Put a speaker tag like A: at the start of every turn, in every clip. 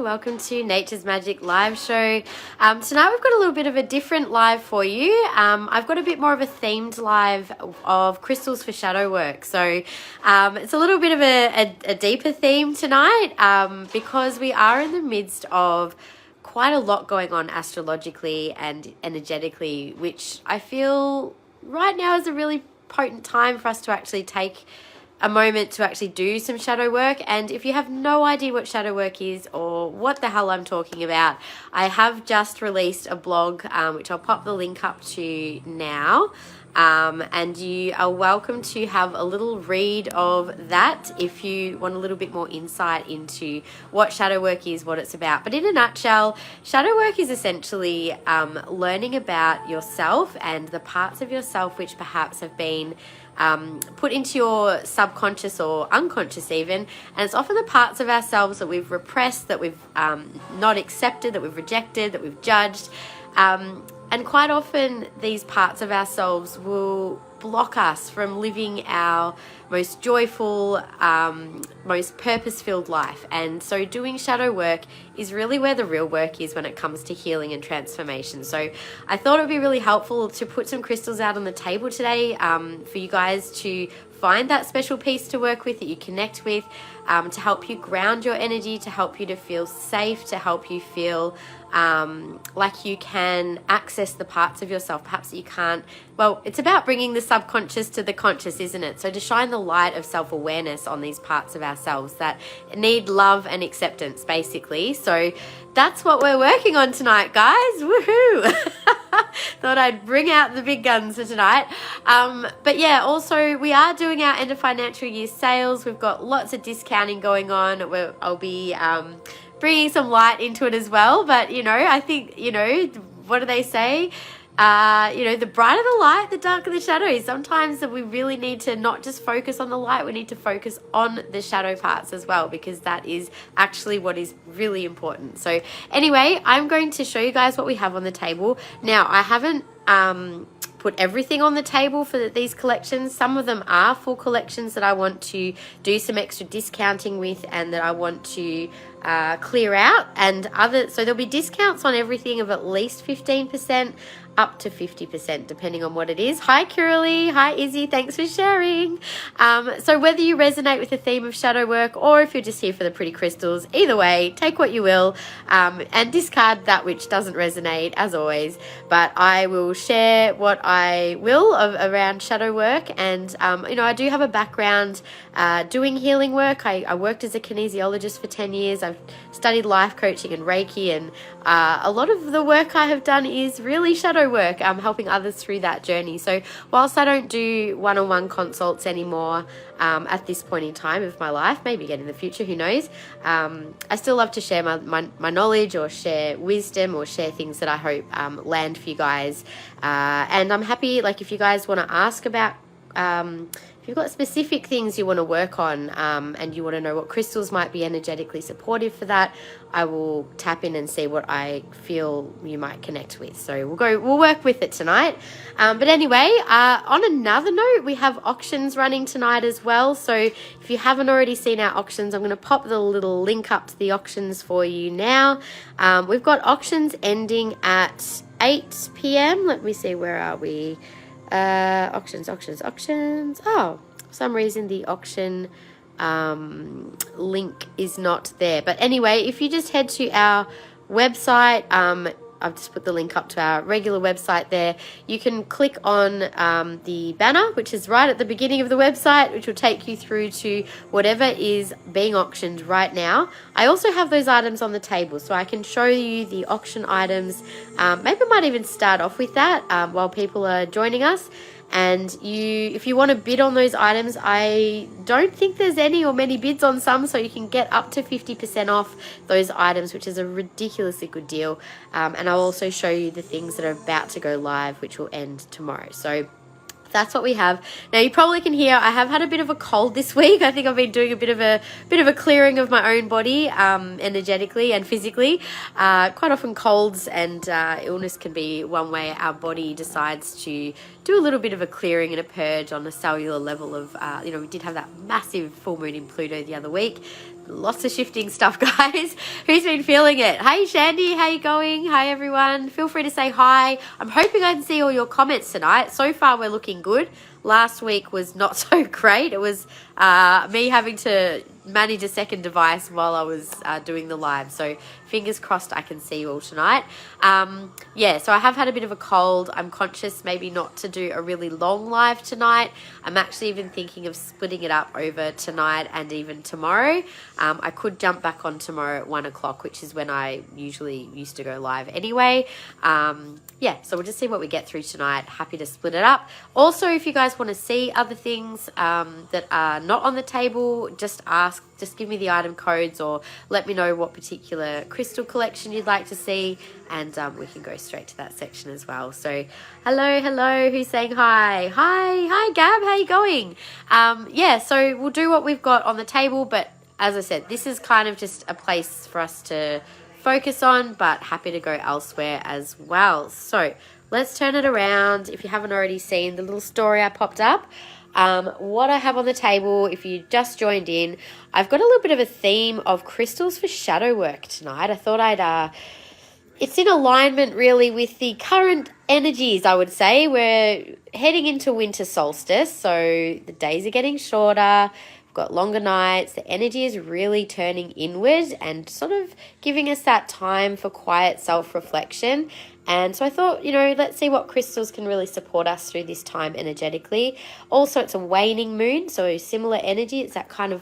A: welcome to Nature's Magic live show. Tonight we've got a little bit of a different live for you. I've got a bit more of a themed live of crystals for shadow work. So it's a little bit of a deeper theme tonight because we are in the midst of quite a lot going on astrologically and energetically, which I feel right now is a really potent time for us to actually take a moment to actually do some shadow work. And if you have no idea what shadow work is or what the hell I'm talking about, I have just released a blog which I'll pop the link up to now, and you are welcome to have a little read of that if you want a little bit more insight into what shadow work is, what it's about. But in a nutshell, shadow work is essentially learning about yourself and the parts of yourself which perhaps have been put into your subconscious or unconscious even, and it's often the parts of ourselves that we've repressed, that we've not accepted, that we've rejected, that we've judged, and quite often these parts of ourselves will block us from living our most joyful, most purpose-filled life. And so doing shadow work is really where the real work is when it comes to healing and transformation. So I thought it would be really helpful to put some crystals out on the table today for you guys to find that special piece to work with, that you connect with, to help you ground your energy, to help you to feel safe, to help you feel like you can access the parts of yourself perhaps that you can't. Well, it's about bringing the subconscious to the conscious, isn't it? So to shine the light of self-awareness on these parts of ourselves that need love and acceptance, basically. So that's what we're working on tonight, guys. Woohoo! Thought I'd bring out the big guns for tonight. But yeah, also we are doing our end of financial year sales. We've got lots of discounting going on. I'll be bringing some light into it as well. But, you know, I think, you know, what do they say? You know, the brighter the light, the darker the shadow. Sometimes we really need to not just focus on the light, we need to focus on the shadow parts as well, because that is actually what is really important. So anyway, I'm going to show you guys what we have on the table. Now, I haven't put everything on the table for these collections. Some of them are full collections that I want to do some extra discounting with and that I want to clear out, and so there'll be discounts on everything of at least 15% up to 50% depending on what it is. Hi Curly, hi Izzy, thanks for sharing. So whether you resonate with the theme of shadow work or if you're just here for the pretty crystals, either way, take what you will, and discard that which doesn't resonate, as always. But I will share what I will around shadow work. And you know, I do have a background doing healing work. I worked as a kinesiologist for 10 years. I've studied life coaching and Reiki, and a lot of the work I have done is really shadow work, helping others through that journey. So whilst I don't do one-on-one consults anymore at this point in time of my life, maybe again in the future, who knows, I still love to share my knowledge or share wisdom or share things that I hope land for you guys. And I'm happy, like, if you guys want to ask about if you've got specific things you want to work on, and you want to know what crystals might be energetically supportive for that, I will tap in and see what I feel you might connect with. So we'll work with it tonight. But anyway, on another note, we have auctions running tonight as well. So if you haven't already seen our auctions, I'm going to pop the little link up to the auctions for you now. We've got auctions ending at 8 p.m. Let me see, where are we? Auctions. Oh, for some reason the auction link is not there. But anyway, if you just head to our website, I've just put the link up to our regular website there. You can click on the banner, which is right at the beginning of the website, which will take you through to whatever is being auctioned right now. I also have those items on the table, so I can show you the auction items. Maybe I might even start off with that while people are joining us. And if you want to bid on those items, I don't think there's any or many bids on some, so you can get up to 50% off those items, which is a ridiculously good deal. And I'll also show you the things that are about to go live, which will end tomorrow. So that's what we have. Now you probably can hear I have had a bit of a cold this week. I think I've been doing a bit of a clearing of my own body, energetically and physically. Quite often colds and illness can be one way our body decides to do a little bit of a clearing and a purge on a cellular level of, we did have that massive full moon in Pluto the other week. lots of shifting stuff, guys. Who's been feeling it? Hey, Shandy, how you going? Hi, everyone. Feel free to say hi. I'm hoping I can see all your comments tonight. So far, we're looking good. Last week was not so great. It was me having to manage a second device while I was doing the live. So fingers crossed I can see you all tonight. Yeah, so I have had a bit of a cold. I'm conscious maybe not to do a really long live tonight. I'm actually even thinking of splitting it up over tonight and even tomorrow. I could jump back on tomorrow at 1 o'clock, which is when I usually used to go live anyway. Yeah, so we'll just see what we get through tonight. Happy to split it up. Also, if you guys want to see other things that are not on the table, just ask, just give me the item codes or let me know what particular crystal collection you'd like to see, and we can go straight to that section as well. So hello, who's saying hi? Hi Gab, how you going? Yeah, so we'll do what we've got on the table, but as I said, this is kind of just a place for us to focus on, but happy to go elsewhere as well. So let's turn it around. If you haven't already seen the little story I popped up, what I have on the table, if you just joined in, I've got a little bit of a theme of crystals for shadow work tonight. I thought I'd it's in alignment really with the current energies, I would say. We're heading into winter solstice, so the days are getting shorter. We've got longer nights. The energy is really turning inward and sort of giving us that time for quiet self-reflection. And so I thought, you know, let's see what crystals can really support us through this time energetically. Also, it's a waning moon, so similar energy. It's that kind of,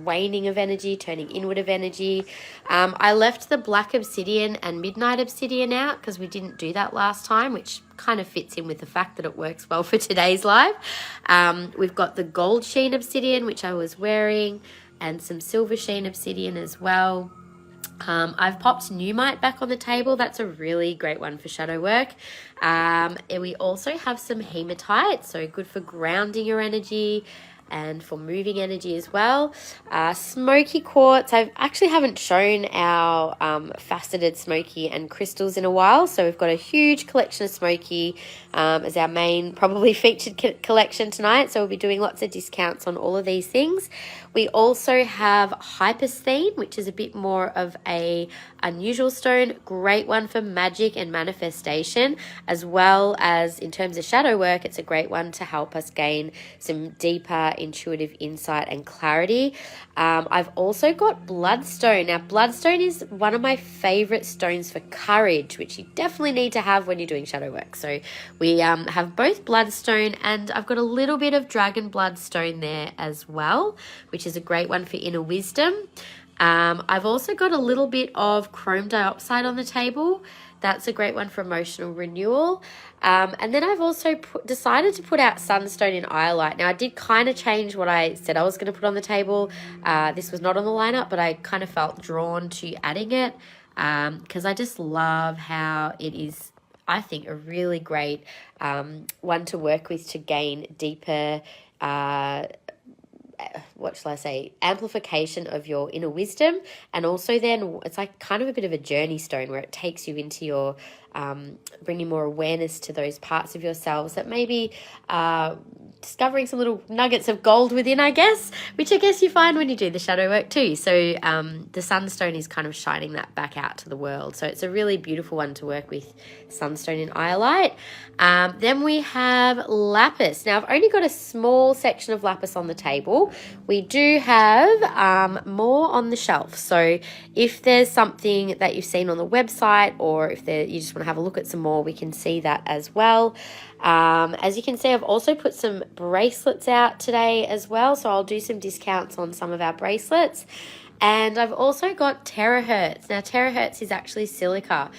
A: waning of energy, turning inward of energy. I left the black obsidian and midnight obsidian out because we didn't do that last time, which kind of fits in with the fact that it works well for today's live. We've got the gold sheen obsidian, which I was wearing, and some silver sheen obsidian as well. I've popped Numite back on the table. That's a really great one for shadow work. And we also have some hematite, so good for grounding your energy and for moving energy as well. Smokey Quartz. I actually haven't shown our faceted smoky and crystals in a while, so we've got a huge collection of smoky as our main probably featured collection tonight, so we'll be doing lots of discounts on all of these things. We also have Hypersthene, which is a bit more of a unusual stone. Great one for magic and manifestation, as well as in terms of shadow work. It's a great one to help us gain some deeper intuitive insight and clarity. I've also got Bloodstone. Now, Bloodstone is one of my favorite stones for courage, which you definitely need to have when you're doing shadow work. So we have both Bloodstone, and I've got a little bit of Dragon Bloodstone there as well, which is a great one for inner wisdom. I've also got a little bit of chrome dioxide on the table. That's a great one for emotional renewal. And then I've also decided to put out Sunstone in Iolite. Now, I did kind of change what I said I was going to put on the table. This was not on the lineup, but I kind of felt drawn to adding it because I just love how it is, I think, a really great one to work with to gain deeper amplification of your inner wisdom. And also then it's like kind of a bit of a journey stone where it takes you into your bringing more awareness to those parts of yourselves that maybe discovering some little nuggets of gold within, I guess, which I guess you find when you do the shadow work too. So the sunstone is kind of shining that back out to the world. So it's a really beautiful one to work with, sunstone in Iolite. Then we have lapis. Now, I've only got a small section of lapis on the table. We do have more on the shelf. So if there's something that you've seen on the website, or if you just want to have a look at some more, we can see that as well. As you can see, I've also put some bracelets out today as well, so I'll do some discounts on some of our bracelets. And I've also got terahertz. Now, terahertz is actually silica.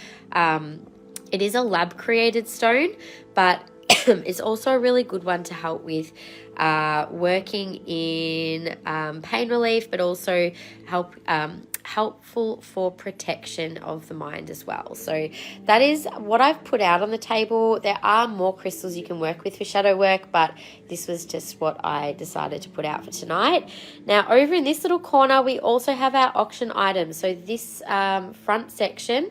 A: It is a lab created stone, but it's also a really good one to help with working in pain relief, but also helpful for protection of the mind as well. So that is what I've put out on the table. There are more crystals you can work with for shadow work, but this was just what I decided to put out for tonight. Now, over in this little corner, we also have our auction items. So this front section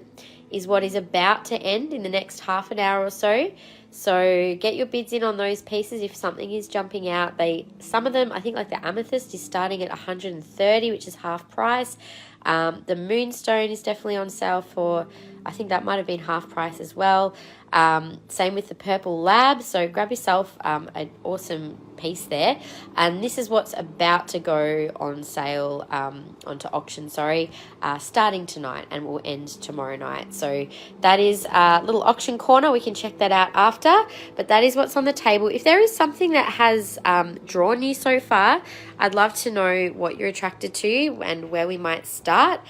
A: is what is about to end in the next half an hour or so. So get your bids in on those pieces if something is jumping out. Some of them, I think like the amethyst is starting at 130, which is half price. The moonstone is definitely on sale for, I think that might have been half price as well. Same with the purple lab. So grab yourself an awesome piece there. And this is what's about to go on sale, onto auction, starting tonight and will end tomorrow night. So that is a little auction corner. We can check that out after, but that is what's on the table. If there is something that has drawn you so far, I'd love to know what you're attracted to and where we might start.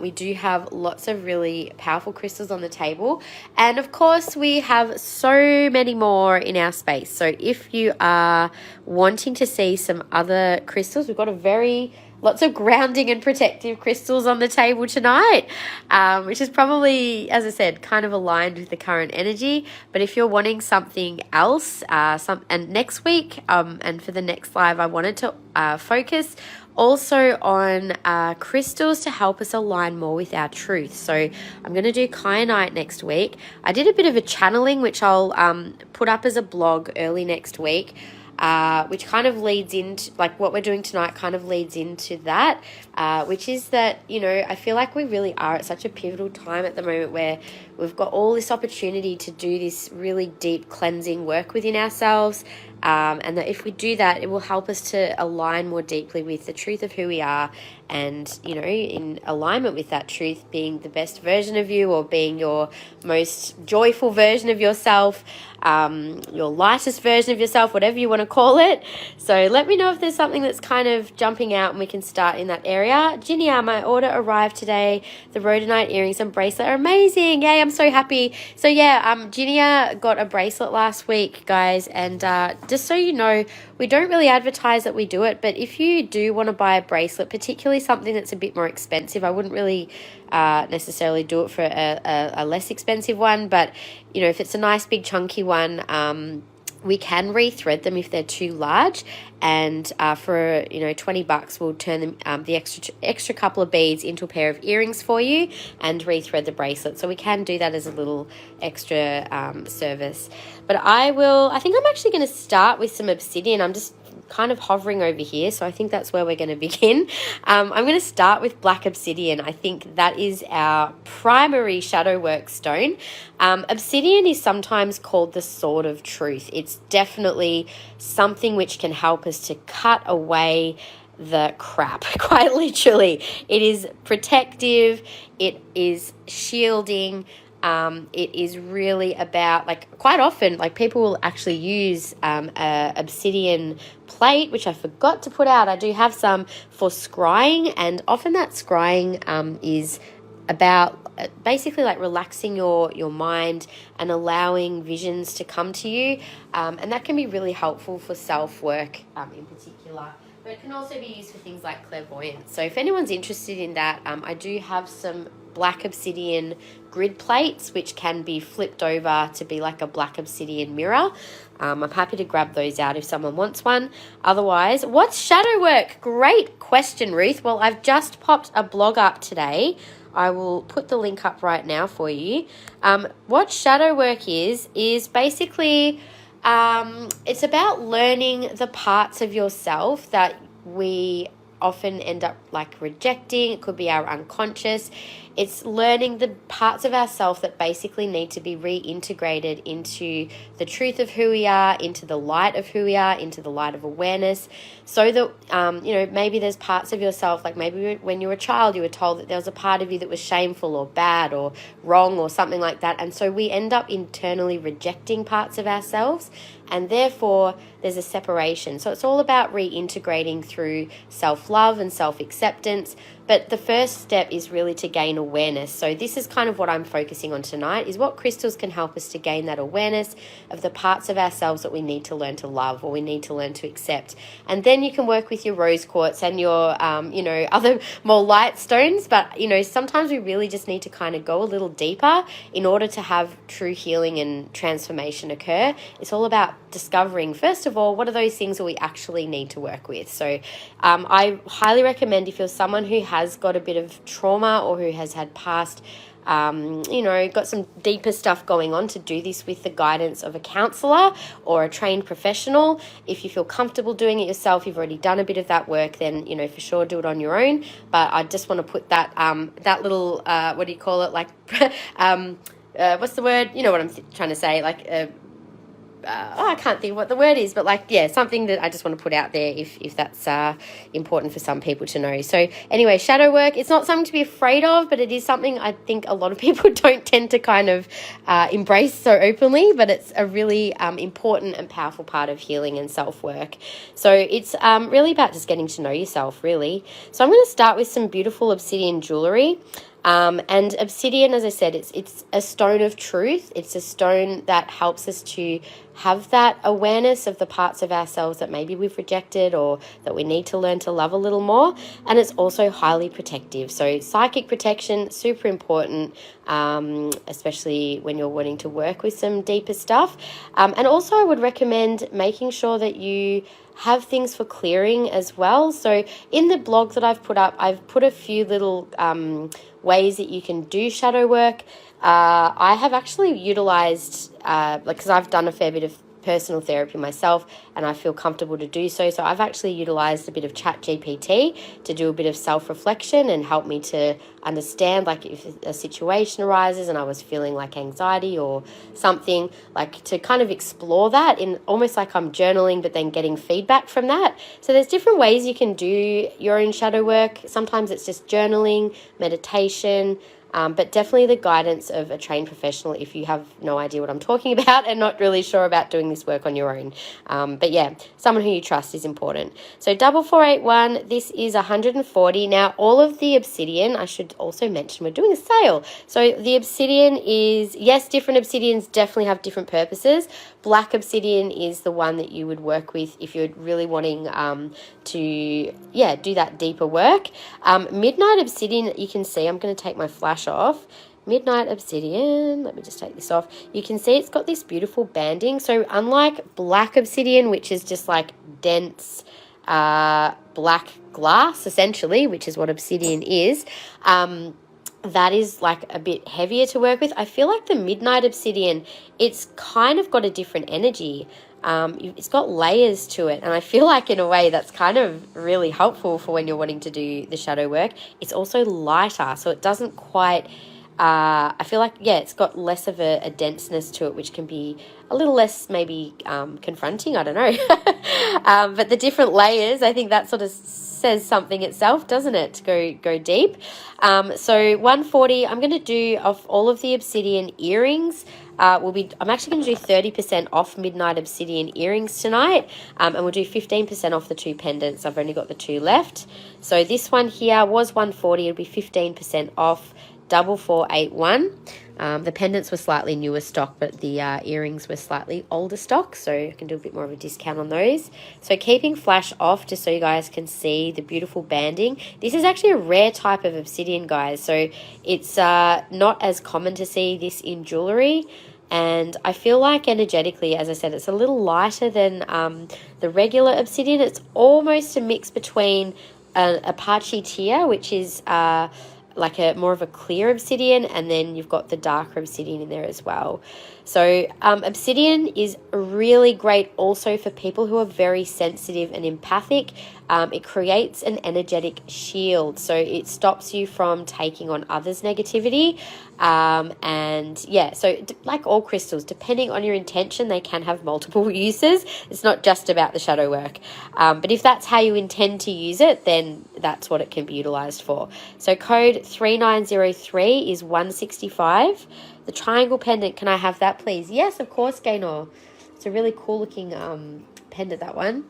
A: We do have lots of really powerful crystals on the table. And of course, we have so many more in our space. So if you are wanting to see some other crystals, we've got lots of grounding and protective crystals on the table tonight, which is probably, as I said, kind of aligned with the current energy. But if you're wanting something else, and next week, and for the next live, I wanted to focus also on crystals to help us align more with our truth. So I'm going to do kyanite next week. I did a bit of a channeling, which I'll put up as a blog early next week, which kind of leads into, like what we're doing tonight kind of leads into that, which is that, I feel like we really are at such a pivotal time at the moment where we've got all this opportunity to do this really deep cleansing work within ourselves. And that if we do that, it will help us to align more deeply with the truth of who we are, and, in alignment with that truth, being the best version of you, or being your most joyful version of yourself, your lightest version of yourself, whatever you want to call it. So let me know if there's something that's kind of jumping out and we can start in that area. Ginia, my order arrived today. The rhodonite earrings and bracelet are amazing. Yay, I'm so happy. So yeah, Ginia got a bracelet last week, guys, and just so you know, we don't really advertise that we do it, but if you do want to buy a bracelet, particularly something that's a bit more expensive, I wouldn't really necessarily do it for a less expensive one, but if it's a nice big chunky one, we can rethread them if they're too large, and for $20 we'll turn them the extra couple of beads into a pair of earrings for you and rethread the bracelet. So we can do that as a little extra service. But I think I'm actually going to start with some obsidian. I'm just kind of hovering over here, so I think that's where we're going to begin. I'm going to start with black obsidian. I think that is our primary shadow work stone. Obsidian is sometimes called the sword of truth. It's definitely something which can help us to cut away the crap, quite literally. It is protective, it is shielding. It is really about, quite often, people will actually use a obsidian plate, which I forgot to put out. I do have some for scrying, and often that scrying is about basically relaxing your mind and allowing visions to come to you, and that can be really helpful for self-work in particular. But it can also be used for things like clairvoyance. So if anyone's interested in that, I do have some black obsidian grid plates which can be flipped over to be like a black obsidian mirror. I'm happy to grab those out if someone wants one. Otherwise, what's shadow work? Great question, Ruth. Well, I've just popped a blog up today. I will put the link up right now for you. What shadow work is basically it's about learning the parts of yourself that we often end up rejecting. It could be our unconscious. It's learning the parts of ourselves that basically need to be reintegrated into the truth of who we are, into the light of who we are, into the light of awareness, so that, maybe there's parts of yourself, maybe when you were a child, you were told that there was a part of you that was shameful or bad or wrong or something like that. And so we end up internally rejecting parts of ourselves, and therefore there's a separation. So it's all about reintegrating through self-love and self-acceptance. But the first step is really to gain awareness. So this is kind of what I'm focusing on tonight, is what crystals can help us to gain that awareness of the parts of ourselves that we need to learn to love, or we need to learn to accept. And then you can work with your rose quartz and your, other more light stones. But, sometimes we really just need to kind of go a little deeper in order to have true healing and transformation occur. It's all about discovering, first of all, what are those things that we actually need to work with. So I highly recommend, if you're someone who has got a bit of trauma or who has had past you know, got some deeper stuff going on, to do this with the guidance of a counsellor or a trained professional. If you feel comfortable doing it yourself, you've already done a bit of that work, then, you know, for sure do it on your own. But I just want to put that that little what do you call it, like what's the word, you know what I'm trying to say, like I can't think what the word is, but like, yeah, something that I just want to put out there if that's important for some people to know. So anyway, shadow work, it's not something to be afraid of, but it is something I think a lot of people don't tend to kind of embrace so openly, but it's a really important and powerful part of healing and self-work. So it's really about just getting to know yourself, really. So I'm going to start with some beautiful obsidian jewellery. And obsidian, as I said, it's a stone of truth. It's a stone that helps us to have that awareness of the parts of ourselves that maybe we've rejected or that we need to learn to love a little more. And it's also highly protective. So psychic protection, super important, especially when you're wanting to work with some deeper stuff. And also I would recommend making sure that you have things for clearing as well. So in the blog that I've put up, I've put a few little ways that you can do shadow work. I have actually utilized, because I've done a fair bit of personal therapy myself and I feel comfortable to do so. So I've actually utilized a bit of ChatGPT to do a bit of self-reflection and help me to understand, like, if a situation arises and I was feeling like anxiety or something, like to kind of explore that in almost like I'm journaling, but then getting feedback from that. So there's different ways you can do your own shadow work. Sometimes it's just journaling, meditation, but definitely the guidance of a trained professional if you have no idea what I'm talking about and not really sure about doing this work on your own. But yeah, someone who you trust is important. So 4481, this is 140. Now, all of the obsidian, I should also mention, we're doing a sale. So the obsidian is, yes, different obsidians definitely have different purposes. Black obsidian is the one that you would work with if you're really wanting to, do that deeper work. Midnight obsidian, you can see, I'm going to take my flash off. Midnight obsidian, let me just take this off. You can see it's got this beautiful banding. So unlike black obsidian, which is just like dense black glass, essentially, which is what obsidian is, that is like a bit heavier to work with. I feel like the midnight obsidian, it's kind of got a different energy. It's got layers to it, and I feel like in a way that's kind of really helpful for when you're wanting to do the shadow work. It's also lighter, so it doesn't quite, I feel like, it's got less of a denseness to it, which can be a little less maybe confronting, I don't know. But the different layers, I think that sort of says something itself, doesn't it, to go deep. So 140, I'm going to do off all of the obsidian earrings. I'm actually going to do 30% off midnight obsidian earrings tonight, and we'll do 15% off the 2 pendants. I've only got the 2 left. So this one here was 140, it'll be 15% off. 4481. The pendants were slightly newer stock, but the earrings were slightly older stock, so I can do a bit more of a discount on those. So keeping flash off just so you guys can see the beautiful banding. This is actually a rare type of obsidian, guys, so it's not as common to see this in jewellery. And I feel like energetically, as I said, it's a little lighter than the regular obsidian. It's almost a mix between a Apache tear, which is like a more of a clear obsidian, and then you've got the darker obsidian in there as well. So obsidian is really great also for people who are very sensitive and empathic. It creates an energetic shield, so it stops you from taking on others' negativity. So like all crystals, depending on your intention, they can have multiple uses. It's not just about the shadow work. But if that's how you intend to use it, then that's what it can be utilized for. So code 3903 is 165. The triangle pendant, can I have that, please? Yes, of course, Gaynor. It's a really cool looking pendant, that one.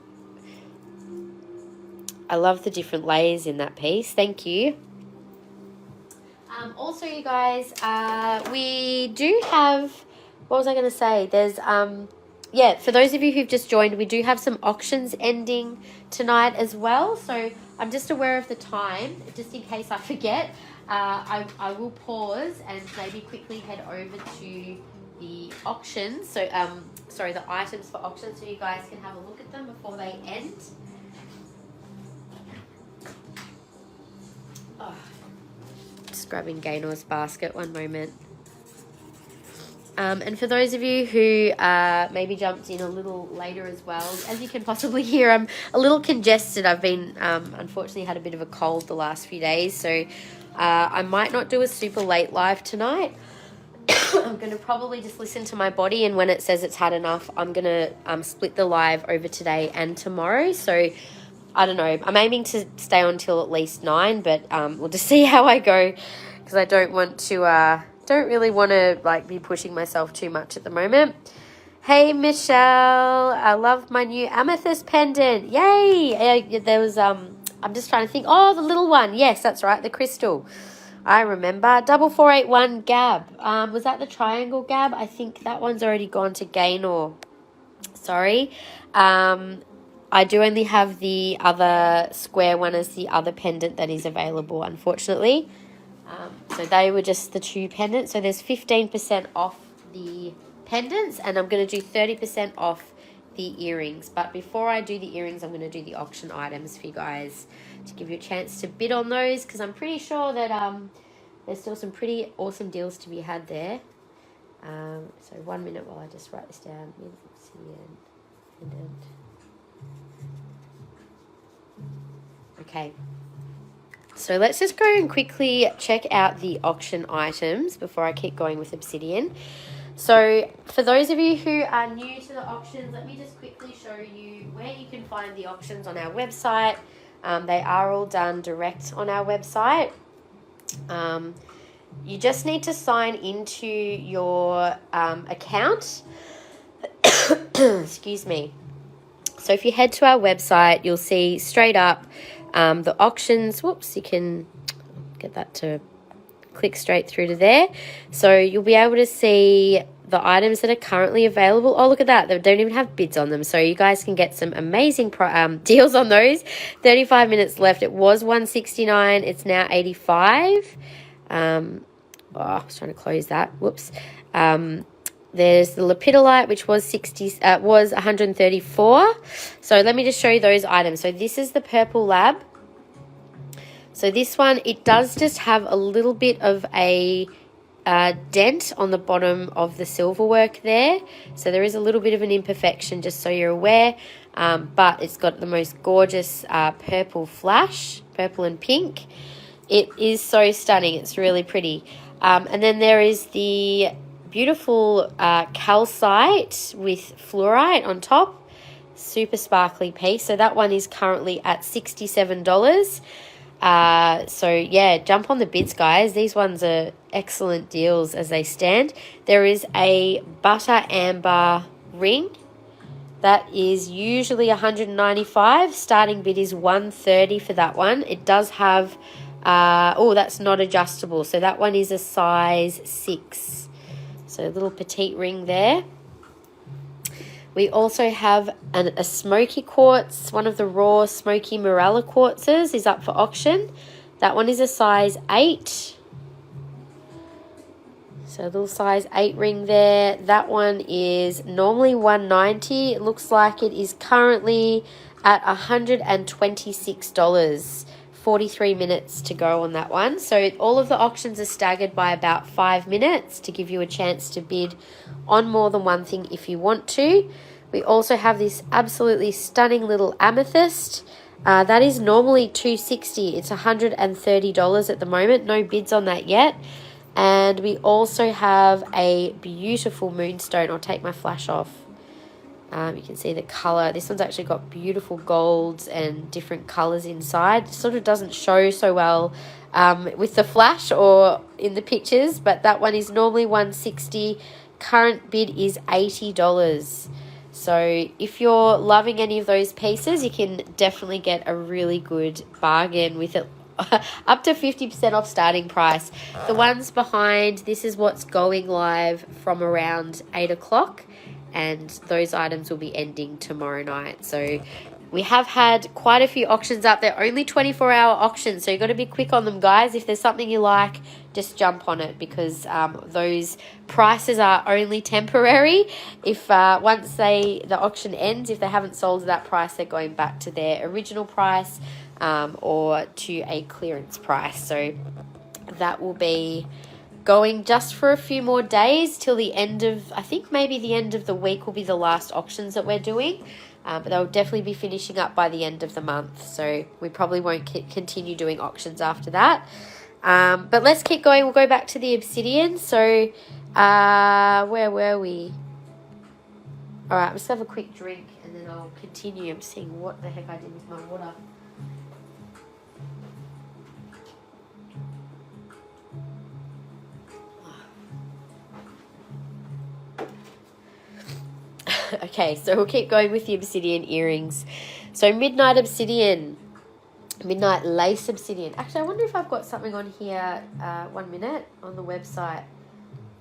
A: I love the different layers in that piece. Thank you. Also, you guys, we do have, what was I going to say? There's, for those of you who've just joined, we do have some auctions ending tonight as well. So I'm just aware of the time, just in case I forget. I will pause and maybe quickly head over to the auctions. So, the items for auction, so you guys can have a look at them before they end. Just grabbing Gaynor's basket one moment. And for those of you who maybe jumped in a little later as well, as you can possibly hear, I'm a little congested. I've been, unfortunately, had a bit of a cold the last few days, so I might not do a super late live tonight. I'm going to probably just listen to my body, and when it says it's had enough, I'm going to split the live over today and tomorrow. So I don't know. I'm aiming to stay on till at least 9, but we'll just see how I go, because I don't want to... don't really want to like be pushing myself too much at the moment. Hey Michelle, I love my new amethyst pendant. Yay! There was I'm just trying to think. Oh, the little one. Yes, that's right, the crystal. I remember. 4481 Gab. Was that the triangle Gab? I think that one's already gone to Gaynor. Sorry. I do only have the other square one as the other pendant that is available, unfortunately. So they were just the 2 pendants. So there's 15% off the pendants, and I'm going to do 30% off the earrings. But before I do the earrings, I'm going to do the auction items for you guys to give you a chance to bid on those, because I'm pretty sure that there's still some pretty awesome deals to be had there. So 1 minute while I just write this down. Obsidian pendant. Okay. So let's just go and quickly check out the auction items before I keep going with Obsidian. So for those of you who are new to the auctions, let me just quickly show you where you can find the auctions on our website. They are all done direct on our website. You just need to sign into your account. Excuse me. So if you head to our website, you'll see straight up the auctions. Whoops, you can get that to click straight through to there. So you'll be able to see the items that are currently available. Oh, look at that. They don't even have bids on them. So you guys can get some amazing deals on those. 35 minutes left. It was $169. It's now $85. I was trying to close that. Whoops. There's the lepidolite, which was was $134. So let me just show you those items. So this is the purple lab. So this one, it does just have a little bit of a dent on the bottom of the silver work there. So there is a little bit of an imperfection, just so you're aware. But it's got the most gorgeous purple flash, purple and pink. It is so stunning. It's really pretty. And then there is the beautiful calcite with fluorite on top. Super sparkly piece. So that one is currently at $67. So yeah, jump on the bids, guys. These ones are excellent deals as they stand. There is a butter amber ring that is usually $195. Starting bid is $130 for that one. It does have oh, that's not adjustable, so that one is a size 6. So a little petite ring there. We also have a Smokey Quartz. One of the raw Smoky Morella quartzes is up for auction. That one is a size 8. So a little size 8 ring there. That one is normally $190. It looks like it is currently at $126. 43 minutes to go on that one. So all of the auctions are staggered by about 5 minutes to give you a chance to bid on more than one thing if you want to. We also have this absolutely stunning little amethyst. That is normally $260. It's $130 at the moment. No bids on that yet. And we also have a beautiful moonstone. I'll take my flash off. You can see the colour. This one's actually got beautiful golds and different colours inside. It sort of doesn't show so well with the flash or in the pictures, but that one is normally $160. Current bid is $80. So if you're loving any of those pieces, you can definitely get a really good bargain with it. Up to 50% off starting price. The ones behind, this is what's going live from around 8 o'clock. And those items will be ending tomorrow night. So we have had quite a few auctions up there, only 24-hour auctions. So you've got to be quick on them, guys. If there's something you like, just jump on it, because those prices are only temporary. If once the auction ends, if they haven't sold at that price, they're going back to their original price or to a clearance price. So that will be going just for a few more days till the end of, I think maybe the end of the week will be the last auctions that we're doing. But they'll definitely be finishing up by the end of the month. So we probably won't continue doing auctions after that. But let's keep going. We'll go back to the obsidian. So where were we? All right, let's have a quick drink and then I'll continue. I'm seeing what the heck I did with my water. Okay, so we'll keep going with the obsidian earrings. So midnight obsidian, midnight lace obsidian. Actually, I wonder if I've got something on here, 1 minute, on the website.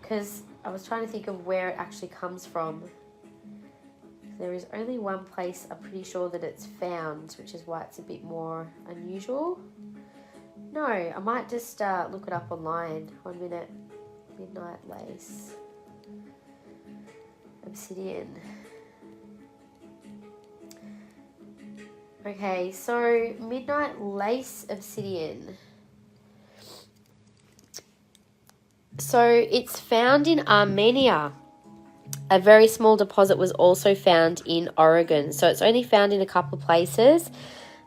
A: Because I was trying to think of where it actually comes from. There is only one place I'm pretty sure that it's found, which is why it's a bit more unusual. No, I might just look it up online. 1 minute. Midnight lace obsidian. Okay, so midnight lace obsidian. So it's found in Armenia. A very small deposit was also found in Oregon. So it's only found in a couple of places.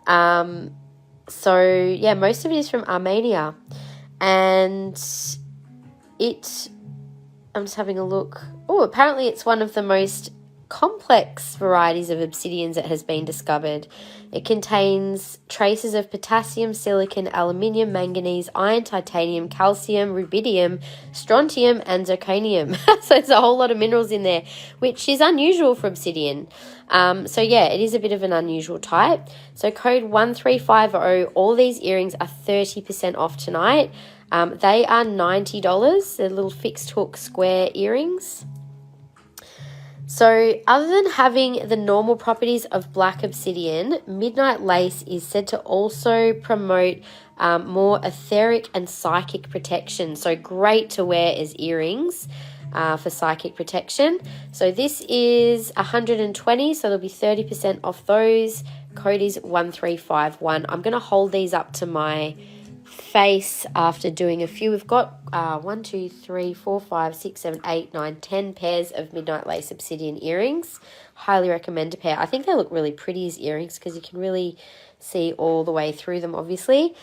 A: So yeah, most of it is from Armenia. And I'm just having a look. Oh, apparently it's one of the most complex varieties of obsidians that has been discovered. It contains traces of potassium, silicon, aluminium, manganese, iron, titanium, calcium, rubidium, strontium, and zirconium. So it's a whole lot of minerals in there, which is unusual for obsidian. So yeah, it is a bit of an unusual type. So code 1350, all these earrings are 30% off tonight. They are $90. They're little fixed hook square earrings. So other than having the normal properties of black obsidian, midnight lace is said to also promote more etheric and psychic protection. So great to wear as earrings for psychic protection. So this is 120, so there'll be 30% off those. Code is 1351. I'm going to hold these up to my face after doing a few. We've got 1, 2, 3, 4, 5, 6, 7, 8, 9, 10 pairs of midnight lace obsidian earrings. Highly recommend a pair. I think they look really pretty as earrings because you can really see all the way through them, obviously.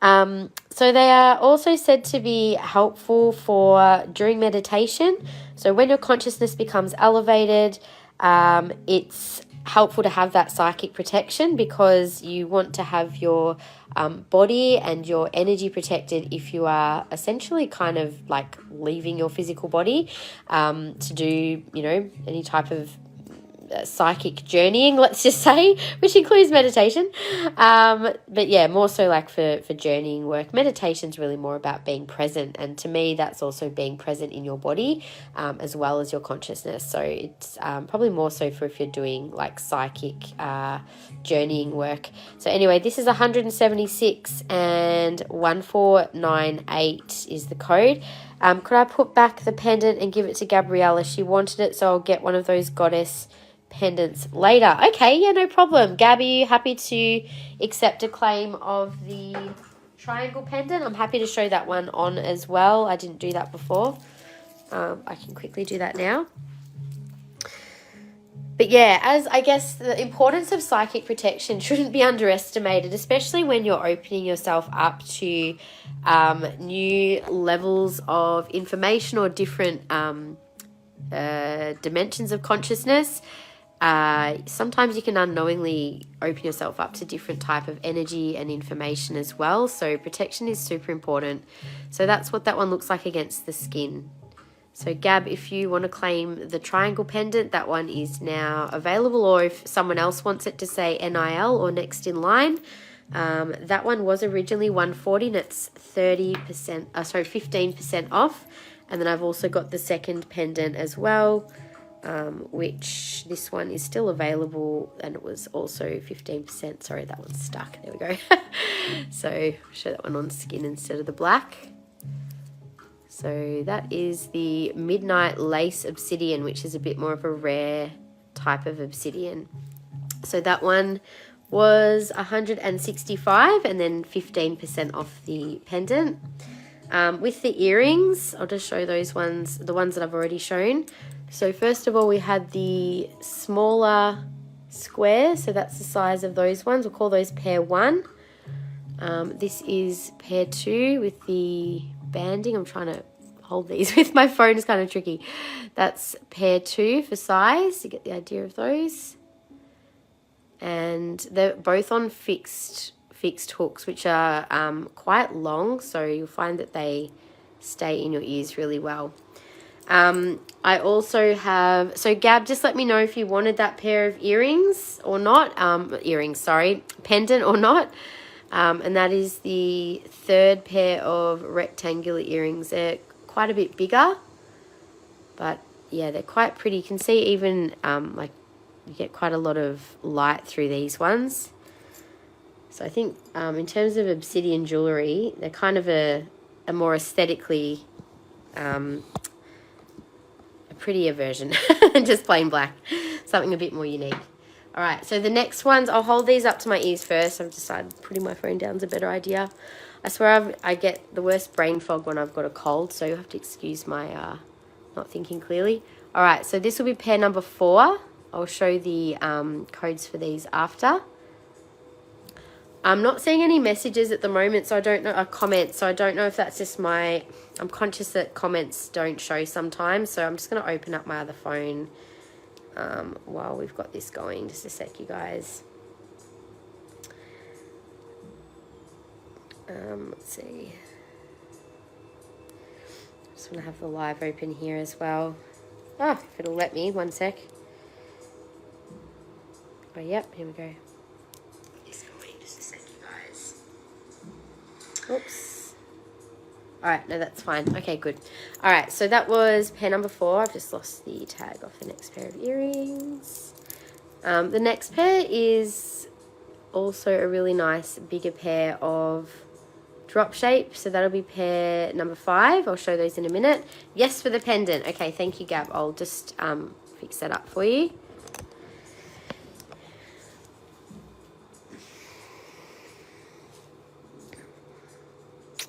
A: So they are also said to be helpful for during meditation. So when your consciousness becomes elevated, it's helpful to have that psychic protection because you want to have your body and your energy protected if you are essentially kind of like leaving your physical body to do, you know, any type of psychic journeying, let's just say, which includes meditation. But yeah, more so like for journeying work. Meditation's really more about being present, and to me that's also being present in your body as well as your consciousness. So it's probably more so for if you're doing like psychic journeying work. So anyway, this is 176 and 1498 is the code. Could I put back the pendant and give it to Gabriella? She wanted it, so I'll get one of those goddess pendants later. Okay, yeah, no problem. Gabby, you happy to accept a claim of the triangle pendant? I'm happy to show that one on as well. I didn't do that before. I can quickly do that now. But yeah, as I guess the importance of psychic protection shouldn't be underestimated, especially when you're opening yourself up to new levels of information or different dimensions of consciousness. Sometimes you can unknowingly open yourself up to different type of energy and information as well. So protection is super important. So that's what that one looks like against the skin. So Gab, if you want to claim the triangle pendant, that one is now available, or if someone else wants it to say NIL or next in line, that one was originally $140 and it's 15% off. And then I've also got the second pendant as well, which this one is still available, and it was also 15%. Sorry, that one's stuck. There we go. So I'll show that one on skin instead of the black. So that is the midnight lace obsidian, which is a bit more of a rare type of obsidian. So that one was 165 and then 15% off the pendant. With the earrings, I'll just show those ones, the ones that I've already shown. So first of all, we had the smaller square, so that's the size of those ones. We'll call those pair 1. This is pair 2 with the banding. I'm trying to hold these with my phone, it's kind of tricky. That's pair 2 for size, you get the idea of those. And they're both on fixed hooks, which are quite long, so you'll find that they stay in your ears really well. I also have, so Gab, just let me know if you wanted that pair of earrings or not, pendant or not. And that is the 3rd pair of rectangular earrings. They're quite a bit bigger, but yeah, they're quite pretty. You can see even like you get quite a lot of light through these ones. So I think in terms of obsidian jewellery, they're kind of a more aesthetically a prettier version than just plain black. Something a bit more unique. All right, so the next ones, I'll hold these up to my ears first. I've decided putting my phone down is a better idea. I swear I get the worst brain fog when I've got a cold, so you'll have to excuse my not thinking clearly. All right, so this will be pair number 4. I'll show the codes for these after. I'm not seeing any messages at the moment, so I don't know, comments, so I don't know if that's just my, I'm conscious that comments don't show sometimes, so I'm just going to open up my other phone while we've got this going. Just a sec, you guys. Let's see. Just want to have the live open here as well. Oh, if it'll let me, 1 sec. Oh, yep, here we go. Oops. All right, no, that's fine. Okay, good. All right, so that was pair number 4. I've just lost the tag off the next pair of earrings. The next pair is also a really nice bigger pair of drop shape. So that'll be pair number 5. I'll show those in a minute. Yes, for the pendant. Okay, thank you, Gab. I'll just fix that up for you.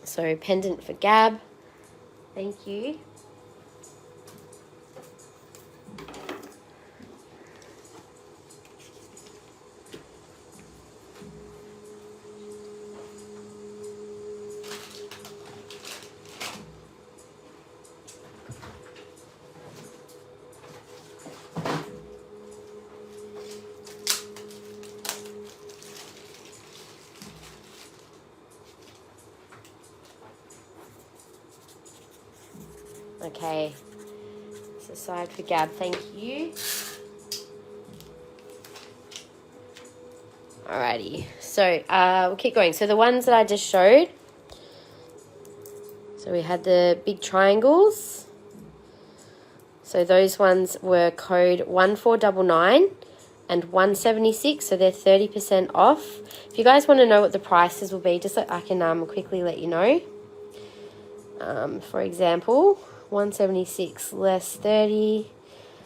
A: So pendant for Gab. Thank you. Okay, so side for Gab, thank you. Alrighty, so we'll keep going. So the ones that I just showed, so we had the big triangles. So those ones were code 1499 and 176, so they're 30% off. If you guys want to know what the prices will be, just so I can quickly let you know. For example, 176 less 30,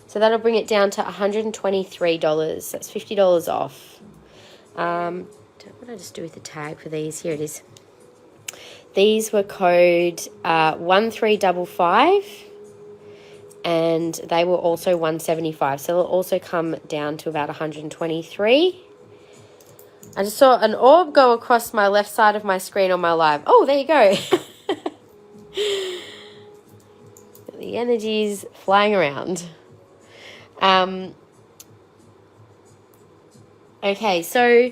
A: so that'll bring it down to $123. That's $50 off. What did I just do with the tag for these? Here it is. These were code 1355, and they were also 175, so they'll also come down to about 123. I just saw an orb go across my left side of my screen on my live. Oh, there you go. The energy's flying around. Okay, so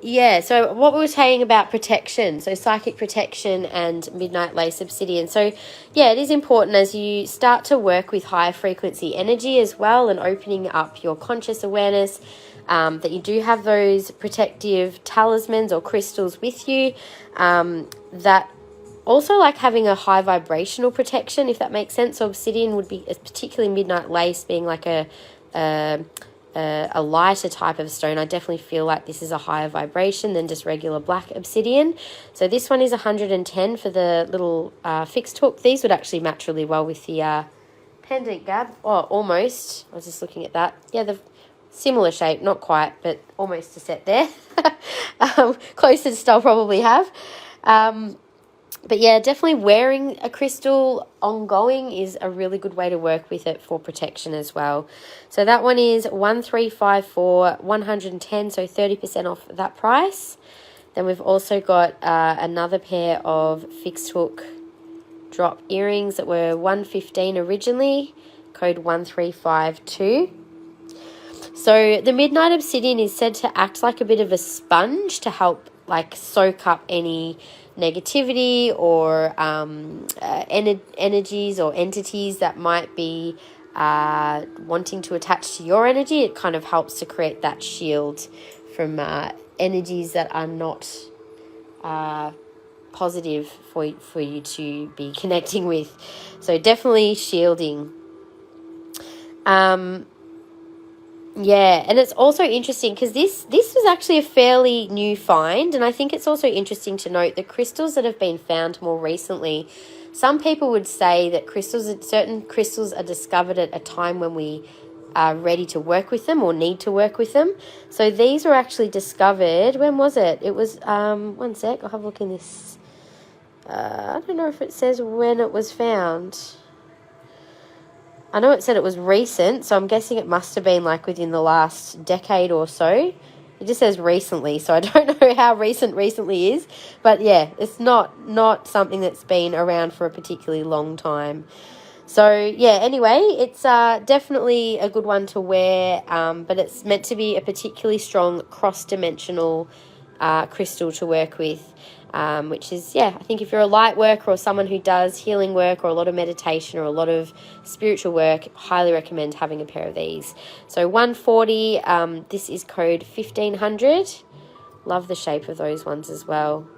A: yeah, so what we were saying about protection, so psychic protection and midnight lace obsidian. So yeah, it is important as you start to work with higher frequency energy as well, and opening up your conscious awareness, that you do have those protective talismans or crystals with you, that also like having a high vibrational protection, if that makes sense. So obsidian would be, particularly midnight lace being like a lighter type of stone. I definitely feel like this is a higher vibration than just regular black obsidian. So this one is 110 for the little fixed hook. These would actually match really well with the pendant, Gab. Oh, almost. I was just looking at that. Yeah, Similar shape, not quite, but almost a set there. Closest I'll probably have. But yeah, definitely wearing a crystal ongoing is a really good way to work with it for protection as well. So that one is 1354, 110, so 30% off that price. Then we've also got another pair of fixed hook drop earrings that were 115 originally, code 1352. So the Midnight Obsidian is said to act like a bit of a sponge to help like soak up any negativity or energies or entities that might be wanting to attach to your energy. It kind of helps to create that shield from energies that are not positive for you to be connecting with. So definitely shielding. Yeah, and it's also interesting because this was actually a fairly new find, and I think it's also interesting to note the crystals that have been found more recently. Some people would say that certain crystals are discovered at a time when we are ready to work with them or need to work with them. So these were actually discovered, when was it? It was, one sec, I'll have a look in this. I don't know if it says when it was found. I know it said it was recent, so I'm guessing it must have been like within the last decade or so. It just says recently, so I don't know how recently is. But yeah, it's not something that's been around for a particularly long time. So yeah, anyway, it's definitely a good one to wear, but it's meant to be a particularly strong cross-dimensional crystal to work with. Which is, yeah, I think if you're a light worker or someone who does healing work or a lot of meditation or a lot of spiritual work, highly recommend having a pair of these. So 140, this is code 1500. Love the shape of those ones as well.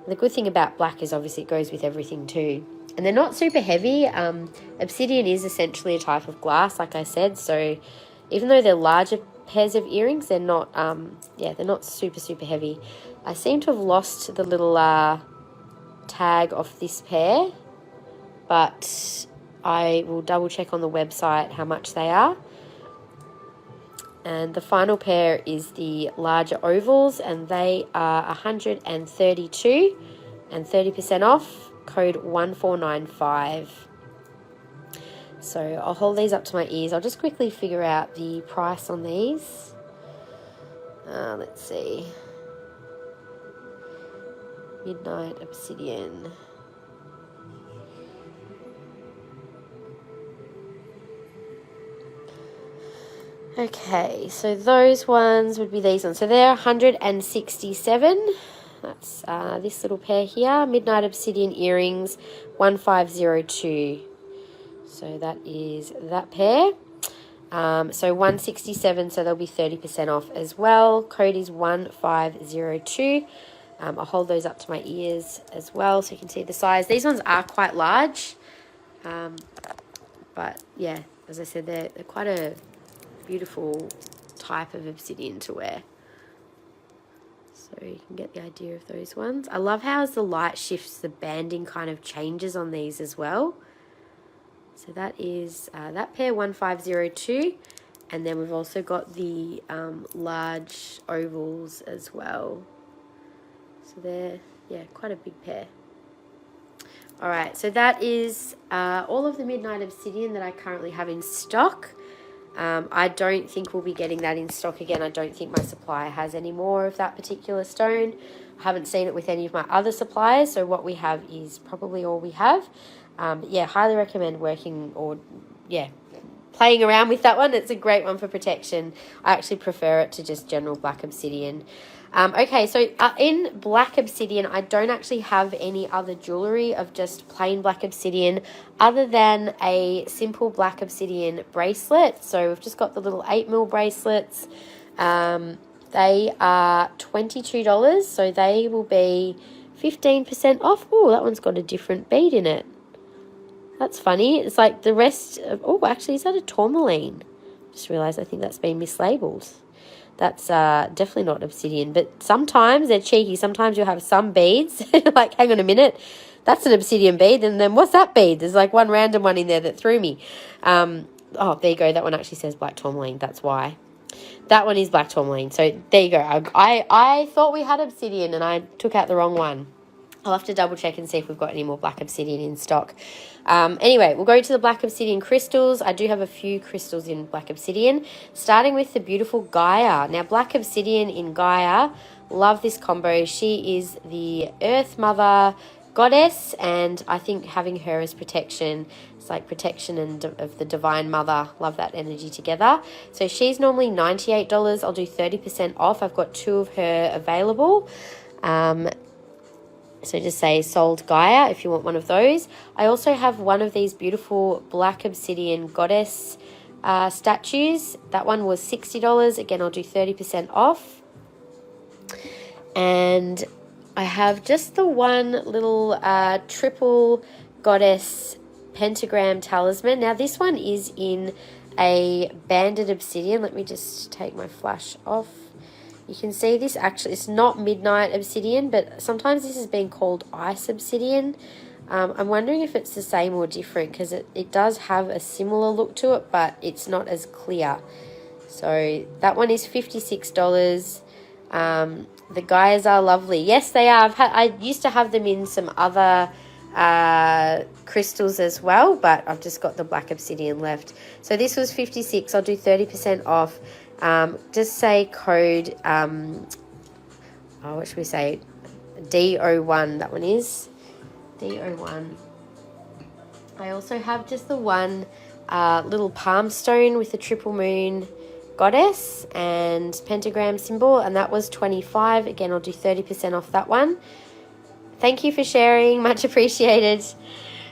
A: And the good thing about black is obviously it goes with everything too. And they're not super heavy. Obsidian is essentially a type of glass, like I said. So even though they're larger pairs of earrings, they're not, they're not super heavy. I seem to have lost the little tag off this pair, but I will double check on the website how much they are. And the final pair is the larger ovals, and they are 132 and 30% off, code 1495. So I'll hold these up to my ears. I'll just quickly figure out the price on these. Let's see. Midnight Obsidian. Okay, so those ones would be these ones. So they're 167. That's this little pair here. Midnight Obsidian earrings, 1502. So that is that pair. So 167, so they'll be 30% off as well. Code is 1502. I'll hold those up to my ears as well so you can see the size. These ones are quite large. But yeah, as I said, they're quite a beautiful type of obsidian to wear. So you can get the idea of those ones. I love how as the light shifts, the banding kind of changes on these as well. So that is that pair 1502. And then we've also got the large ovals as well. So they're, yeah, quite a big pair. All right, so that is all of the Midnight Obsidian that I currently have in stock. I don't think we'll be getting that in stock again. I don't think my supplier has any more of that particular stone. I haven't seen it with any of my other suppliers, so what we have is probably all we have. But yeah, highly recommend working or, yeah, playing around with that one. It's a great one for protection. I actually prefer it to just general black obsidian. Okay, so in black obsidian, I don't actually have any other jewellery of just plain black obsidian other than a simple black obsidian bracelet. So we've just got the little 8mm bracelets. They are $22, so they will be 15% off. Oh, that one's got a different bead in it. That's funny. It's like the rest of... Oh, actually, is that a tourmaline? Just realised I think that's been mislabelled. That's definitely not obsidian, but sometimes they're cheeky. Sometimes you'll have some beads, like, hang on a minute, that's an obsidian bead, and then what's that bead? There's like one random one in there that threw me. Oh, there you go. That one actually says black tourmaline. That's why. That one is black tourmaline. So there you go. I thought we had obsidian and I took out the wrong one. I'll have to double check and see if we've got any more black obsidian in stock. Anyway, we'll go to the black obsidian crystals. I do have a few crystals in black obsidian, starting with the beautiful Gaia. Now, black obsidian in Gaia, love this combo. She is the Earth Mother goddess, and I think having her as protection, it's like protection and of the Divine Mother. Love that energy together. So she's normally $98. I'll do 30% off. I've got 2 of her available. So just say sold Gaia if you want one of those. I also have one of these beautiful black obsidian goddess statues. That one was $60. Again, I'll do 30% off. And I have just the one little triple goddess pentagram talisman. Now this one is in a banded obsidian. Let me just take my flash off. You can see this actually, it's not midnight obsidian, but sometimes this has been called ice obsidian. I'm wondering if it's the same or different, because it does have a similar look to it, but it's not as clear. So that one is $56. The guys are lovely. Yes, they are. I used to have them in some other crystals as well, but I've just got the black obsidian left. So this was $56. I'll do 30% off. Just say code, what should we say? D01, that one is. D01. I also have just the one little palm stone with the triple moon goddess and pentagram symbol, and that was $25. Again, I'll do 30% off that one. Thank you for sharing, much appreciated.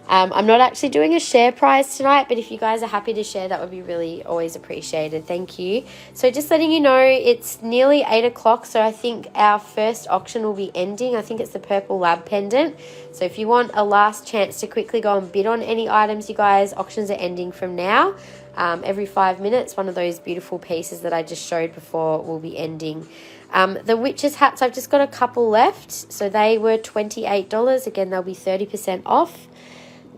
A: I'm not actually doing a share prize tonight, but if you guys are happy to share, that would be really always appreciated. Thank you. So just letting you know, it's nearly 8 o'clock, so I think our first auction will be ending. I think it's the purple lab pendant. So if you want a last chance to quickly go and bid on any items, you guys, auctions are ending from now. Every 5 minutes, one of those beautiful pieces that I just showed before will be ending. The witches hats, I've just got a couple left. So they were $28. Again, they'll be 30% off.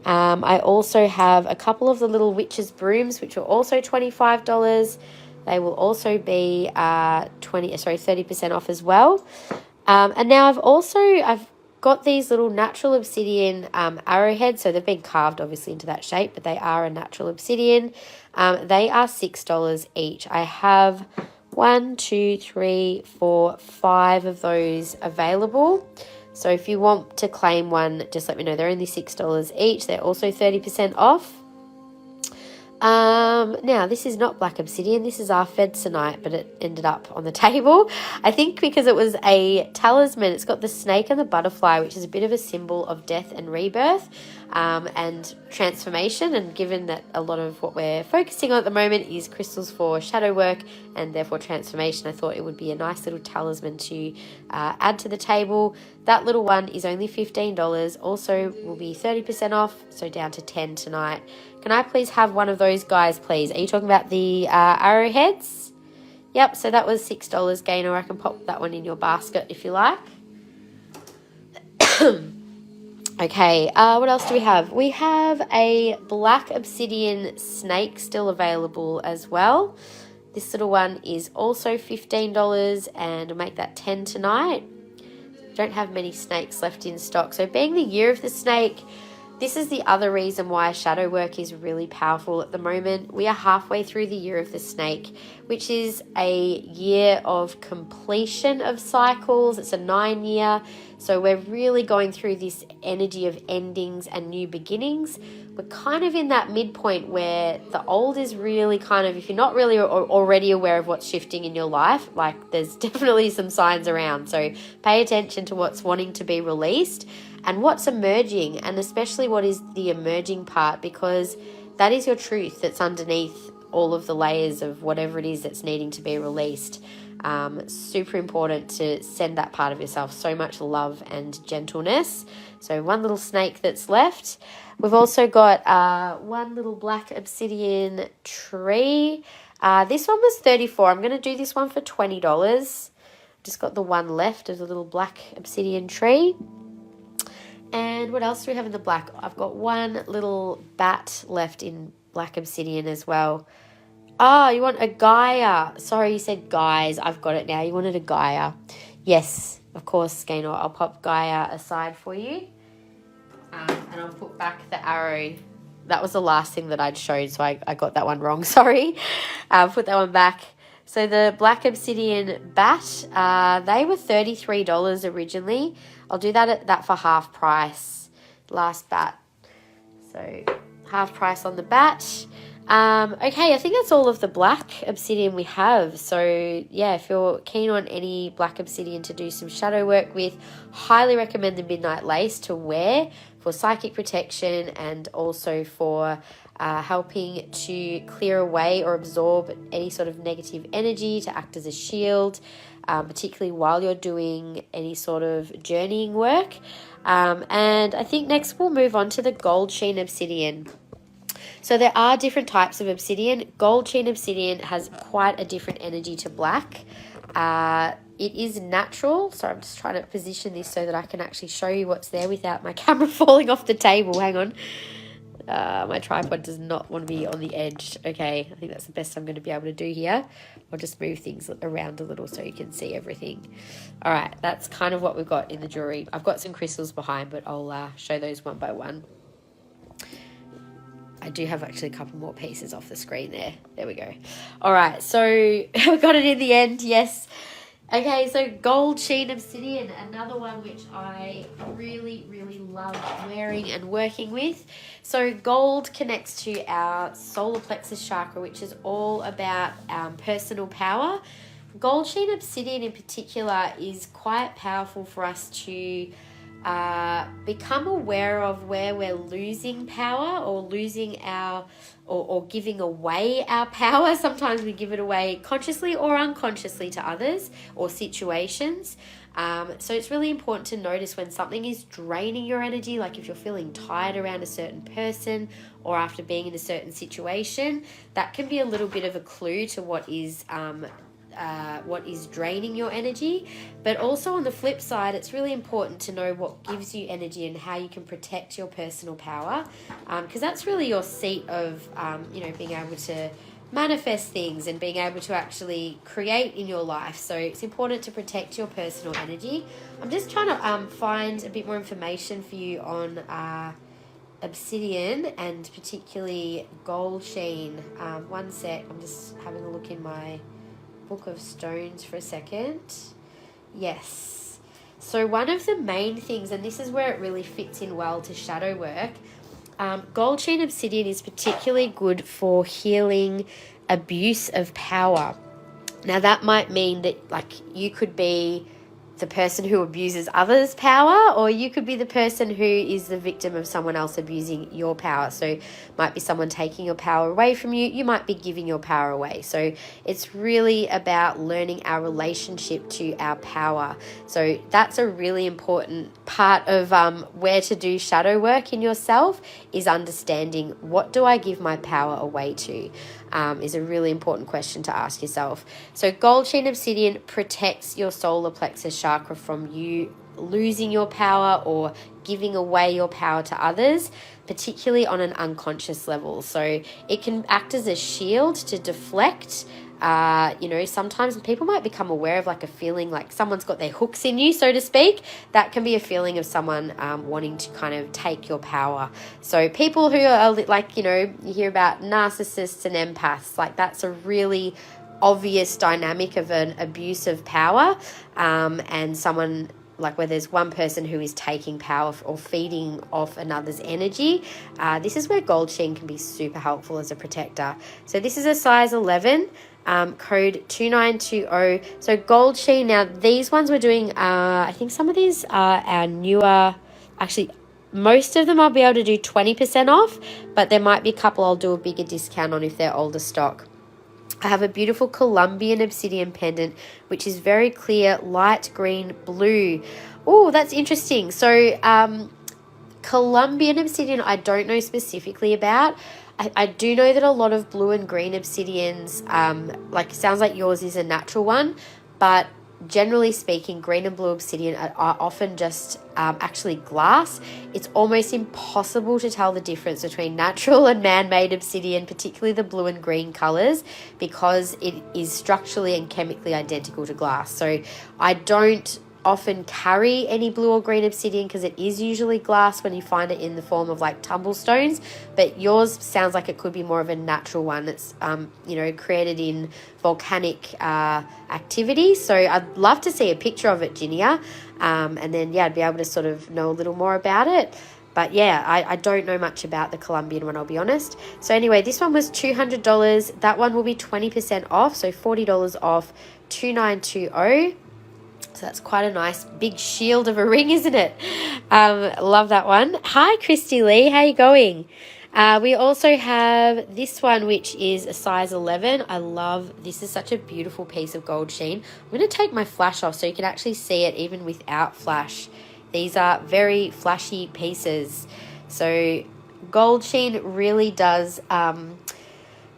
A: I also have a couple of the little witches brooms, which are also $25. They will also be 30% off as well. And now I've got these little natural obsidian arrowheads. So they've been carved obviously into that shape, but they are a natural obsidian. They are $6 each. I have 1, 2, 3, 4, 5 of those available. So if you want to claim one, just let me know. They're only $6 each. They're also 30% off. Now, this is not black obsidian. This is our Fedsenite, but it ended up on the table. I think because it was a talisman. It's got the snake and the butterfly, which is a bit of a symbol of death and rebirth and transformation. And given that a lot of what we're focusing on at the moment is crystals for shadow work and therefore transformation, I thought it would be a nice little talisman to add to the table. That little one is only $15. Also will be 30% off, so down to $10 tonight. Can I please have one of those guys, please? Are you talking about the arrowheads? Yep, so that was $6 gain, or I can pop that one in your basket if you like. Okay, what else do we have? We have a black obsidian snake still available as well. This little one is also $15, and I'll make that $10 tonight. Don't have many snakes left in stock. So being the year of the snake, this is the other reason why shadow work is really powerful at the moment. We are halfway through the year of the snake, which is a year of completion of cycles. It's a 9-year. So we're really going through this energy of endings and new beginnings. We're kind of in that midpoint where the old is really kind of, if you're not really already aware of what's shifting in your life, like there's definitely some signs around. So pay attention to what's wanting to be released and what's emerging, and especially what is the emerging part, because that is your truth that's underneath all of the layers of whatever it is that's needing to be released. Super important to send that part of yourself so much love and gentleness. So one little snake that's left. We've also got one little black obsidian tree. This one was $34. I'm going to do this one for $20. Just got the one left of the little black obsidian tree. And what else do we have in the black? I've got one little bat left in black obsidian as well. Oh, you want a Gaia. Sorry, you said guys. I've got it now. You wanted a Gaia. Yes, of course, Gaynor. I'll pop Gaia aside for you. And I'll put back the arrow. That was the last thing that I'd showed, so I got that one wrong. Sorry. Put that one back. So the black obsidian bat, they were $33 originally. I'll do that for half price. Last bat. So half price on the bat. Okay, I think that's all of the black obsidian we have. So yeah, if you're keen on any black obsidian to do some shadow work with, highly recommend the Midnight Lace to wear for psychic protection and also for helping to clear away or absorb any sort of negative energy, to act as a shield, particularly while you're doing any sort of journeying work. And I think next we'll move on to the gold sheen obsidian. So there are different types of obsidian. Gold sheen obsidian has quite a different energy to black. It is natural. So I'm just trying to position this so that I can actually show you what's there without my camera falling off the table. Hang on. My tripod does not want to be on the edge. Okay, I think that's the best I'm going to be able to do here. I'll just move things around a little so you can see everything. All right, that's kind of what we've got in the jewelry. I've got some crystals behind, but I'll show those one by one. I do have actually a couple more pieces off the screen there. There we go. All right, so we got it in the end, yes. Okay, so gold sheen obsidian, another one which I really, really love wearing and working with. So gold connects to our solar plexus chakra, which is all about personal power. Gold sheen obsidian in particular is quite powerful for us to become aware of where we're losing power or losing our or giving away our power. Sometimes we give it away consciously or unconsciously to others or situations. So it's really important to notice when something is draining your energy, like if you're feeling tired around a certain person or after being in a certain situation. That can be a little bit of a clue to what is draining your energy. But also on the flip side, it's really important to know what gives you energy and how you can protect your personal power, because that's really your seat of being able to manifest things and being able to actually create in your life. So it's important to protect your personal energy. I'm just trying to find a bit more information for you on obsidian and particularly gold sheen. One sec, I'm just having a look in my book of stones for a second. Yes, so one of the main things, and this is where it really fits in well to shadow work, gold sheen obsidian is particularly good for healing abuse of power. Now that might mean that like you could be the person who abuses others' power, or you could be the person who is the victim of someone else abusing your power. So might be someone taking your power away from you. You might be giving your power away. So it's really about learning our relationship to our power. So that's a really important part of where to do shadow work in yourself, is understanding what do I give my power away to, is a really important question to ask yourself. So gold sheen obsidian protects your solar plexus chakra from you losing your power or giving away your power to others, particularly on an unconscious level. So it can act as a shield to deflect. Sometimes people might become aware of like a feeling like someone's got their hooks in you, so to speak. That can be a feeling of someone wanting to kind of take your power. So people who are like, you hear about narcissists and empaths, like that's a really obvious dynamic of an abuse of power, and someone like where there's one person who is taking power or feeding off another's energy. This is where gold sheen can be super helpful as a protector. So this is a size 11, code 2920. So gold sheen, now these ones we're doing, I think some of these are our newer, actually most of them I'll be able to do 20% off, but there might be a couple I'll do a bigger discount on if they're older stock. I have a beautiful Colombian obsidian pendant, which is very clear, light green blue. Oh, that's interesting. So Colombian obsidian, I don't know specifically about. I do know that a lot of blue and green obsidians, sounds like yours is a natural one, but generally speaking, green and blue obsidian are often just actually glass. It's almost impossible to tell the difference between natural and man-made obsidian, particularly the blue and green colors, because it is structurally and chemically identical to glass. So I don't often carry any blue or green obsidian because it is usually glass when you find it in the form of like tumblestones, but yours sounds like it could be more of a natural one that's created in volcanic activity. So I'd love to see a picture of it, Ginia, and then I'd be able to sort of know a little more about it. But yeah, I don't know much about the Colombian one, I'll be honest. So anyway, this one was $200. That one will be 20% off, so $40 off, $2,920. So that's quite a nice big shield of a ring, isn't it? Love that one. Hi, Christy Lee. How you going? We also have this one, which is a size 11. I love this. Is such a beautiful piece of gold sheen. I'm going to take my flash off so you can actually see it even without flash. These are very flashy pieces. So gold sheen really does...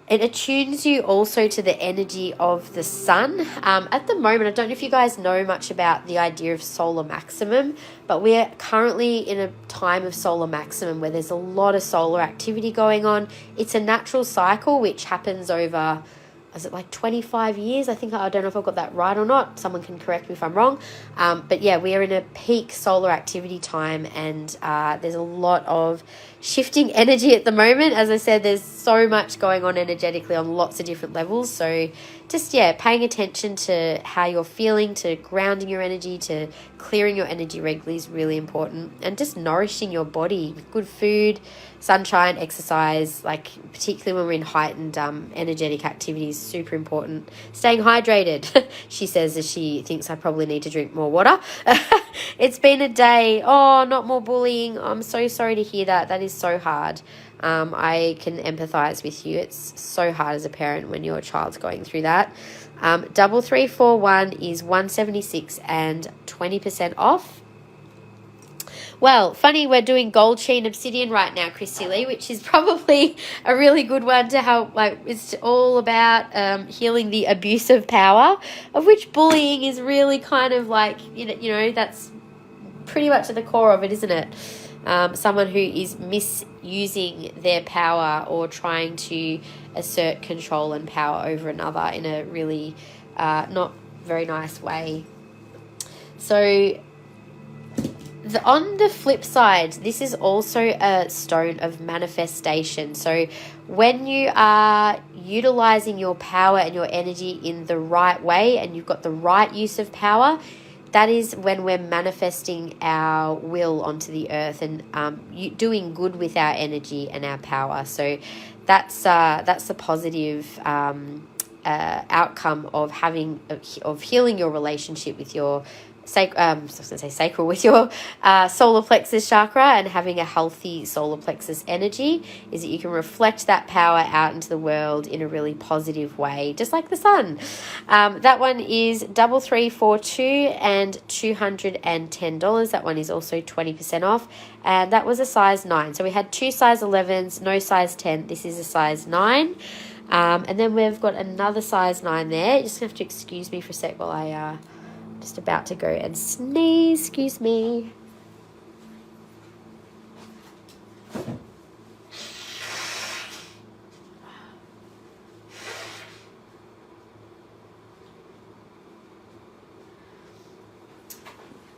A: it attunes you also to the energy of the sun. At the moment, I don't know if you guys know much about the idea of solar maximum, but we're currently in a time of solar maximum where there's a lot of solar activity going on. It's a natural cycle which happens over, is it like 25 years? I don't know if I've got that right or not. Someone can correct me if I'm wrong. But yeah, we are in a peak solar activity time, and there's a lot of shifting energy at the moment. As I said, there's so much going on energetically on lots of different levels. So just, paying attention to how you're feeling, to grounding your energy, to clearing your energy regularly is really important. And just nourishing your body with good food, sunshine, exercise, like particularly when we're in heightened energetic activities, super important. Staying hydrated, she says, as she thinks I probably need to drink more water. It's been a day. Oh, not more bullying. I'm so sorry to hear that. That is so hard. I can empathize with you. It's so hard as a parent when your child's going through that. 3341 is $176 and 20% off. Well, funny, we're doing gold sheen obsidian right now, Christy Lee, which is probably a really good one to help. Like, it's all about healing the abuse of power, of which bullying is really kind of like, that's pretty much at the core of it, isn't it? Someone who is misusing their power or trying to assert control and power over another in a really not very nice way. So on the flip side, this is also a stone of manifestation. So when you are utilizing your power and your energy in the right way, and you've got the right use of power, that is when we're manifesting our will onto the earth and doing good with our energy and our power. So that's the positive outcome of healing your relationship with your sacral, with your solar plexus chakra, and having a healthy solar plexus energy, is that you can reflect that power out into the world in a really positive way, just like the sun. That one is 3342 and $210. That one is also 20% off, and that was a size 9. So we had 2 size 11s, no size 10. This is a size 9. And then we've got another size 9 there. You're just gonna have to excuse me for a sec while I just about to go and sneeze. Excuse me.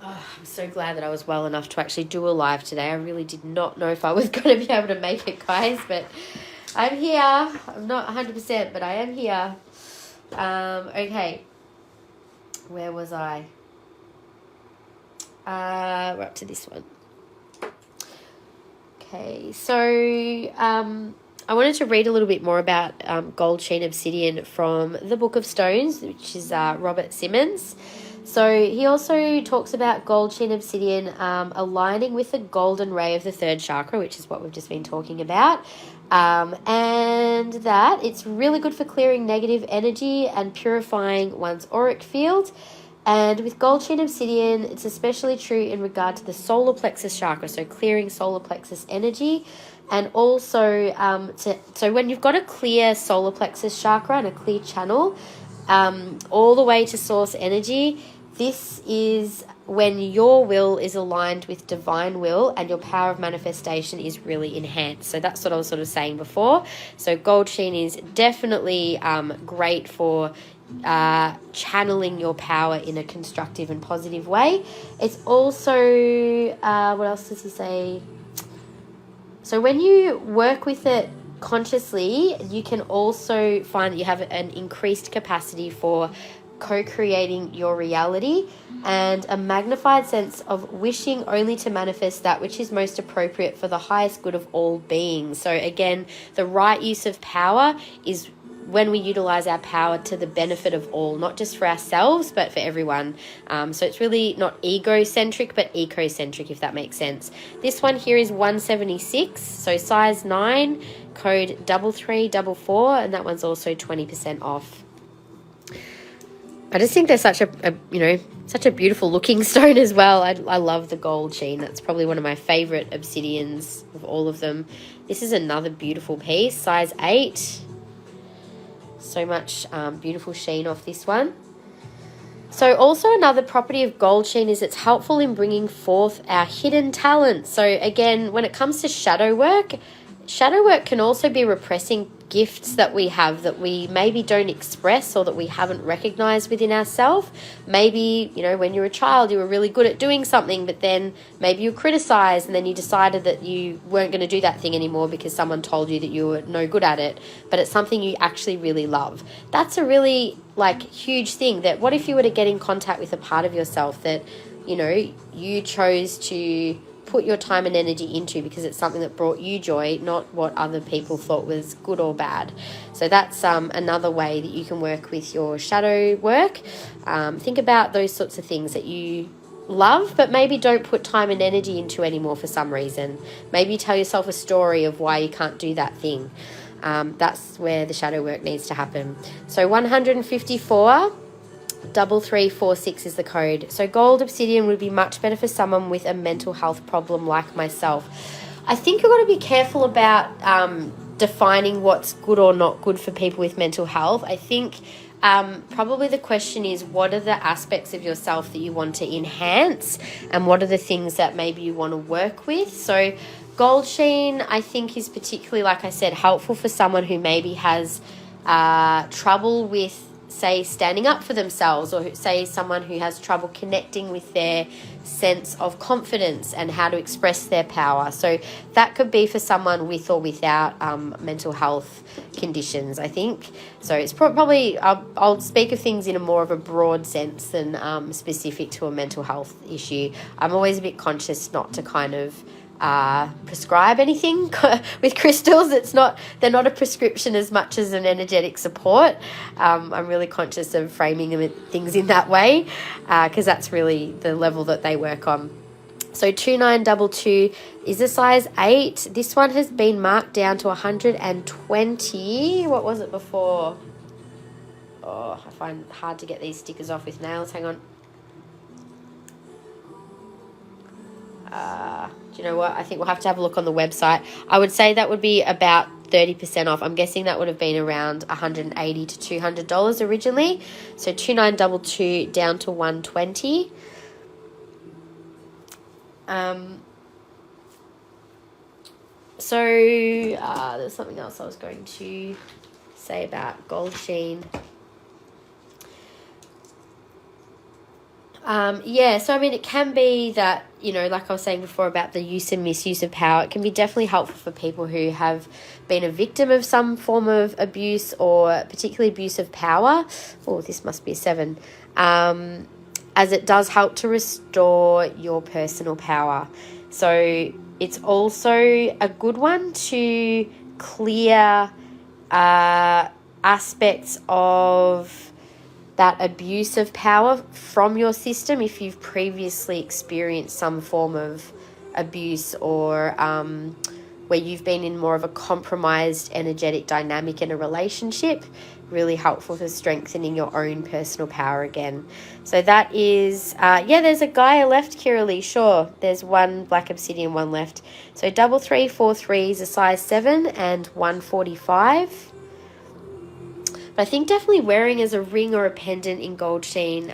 A: I'm so glad that I was well enough to actually do a live today. I really did not know if I was going to be able to make it, guys, but I'm here. I'm not 100%, but I am here. Okay. Where was I? We're up to this one. Okay, so I wanted to read a little bit more about gold sheen obsidian from the Book of Stones, which is Robert Simmons. So he also talks about gold sheen obsidian aligning with the golden ray of the third chakra, which is what we've just been talking about. And that it's really good for clearing negative energy and purifying one's auric field. And with gold sheen obsidian, it's especially true in regard to the solar plexus chakra, so clearing solar plexus energy. And also, so when you've got a clear solar plexus chakra and a clear channel all the way to source energy, This is when your will is aligned with divine will and your power of manifestation is really enhanced. So that's what I was sort of saying before. So gold sheen is definitely great for channeling your power in a constructive and positive way. It's also, what else does he say? So when you work with it consciously, you can also find that you have an increased capacity for co-creating your reality and a magnified sense of wishing only to manifest that which is most appropriate for the highest good of all beings. So again, the right use of power is when we utilize our power to the benefit of all, not just for ourselves, but for everyone. So it's really not egocentric, but ecocentric, if that makes sense. This one here is 176, so size 9, code 3344, and that one's also 20% off. I just think they're such such a beautiful looking stone as well. I love the gold sheen. That's probably one of my favorite obsidians of all of them. This is another beautiful piece, size 8. So much beautiful sheen off this one. So also another property of gold sheen is it's helpful in bringing forth our hidden talents. So again, when it comes to shadow work can also be repressing gifts that we have that we maybe don't express or that we haven't recognized within ourselves. Maybe, when you were a child, you were really good at doing something, but then maybe you criticized and then you decided that you weren't going to do that thing anymore because someone told you that you were no good at it, but it's something you actually really love. That's a really huge thing. That what if you were to get in contact with a part of yourself that, you chose to put your time and energy into because it's something that brought you joy, not what other people thought was good or bad. So that's another way that you can work with your shadow work. Think about those sorts of things that you love but maybe don't put time and energy into anymore for some reason. Maybe tell yourself a story of why you can't do that thing. That's where the shadow work needs to happen. So 154 3346 is the code. So gold obsidian would be much better for someone with a mental health problem like myself. I think you've got to be careful about defining what's good or not good for people with mental health. I think probably the question is, what are the aspects of yourself that you want to enhance and what are the things that maybe you want to work with? So gold sheen, I think, is particularly, like I said, helpful for someone who maybe has trouble with, say, standing up for themselves, or say someone who has trouble connecting with their sense of confidence and how to express their power. So that could be for someone with or without mental health conditions, I think. So it's probably, I'll speak of things in a more of a broad sense than specific to a mental health issue. I'm always a bit conscious not to kind of prescribe anything with crystals. They're not a prescription as much as an energetic support. I'm really conscious of framing things in that way because that's really the level that they work on. So 2922 is a size 8. This one has been marked down to 120. What was it before? Oh, I find it hard to get these stickers off with nails. Hang on. Do you know what? I think we'll have to have a look on the website. I would say that would be about 30% off. I'm guessing that would have been around $180 to $200 originally. So 2922 down to 120. There's something else I was going to say about gold sheen. So I mean, it can be that, like I was saying before about the use and misuse of power, it can be definitely helpful for people who have been a victim of some form of abuse or particularly abuse of power. Oh, this must be a 7. As it does help to restore your personal power. So it's also a good one to clear aspects of that abuse of power from your system if you've previously experienced some form of abuse or where you've been in more of a compromised energetic dynamic in a relationship. Really helpful for strengthening your own personal power again. So that is, there's a Gaia left, Kiralee, sure. There's one black obsidian, one left. So 3343 is a size 7 and 145. But I think definitely wearing as a ring or a pendant in gold sheen,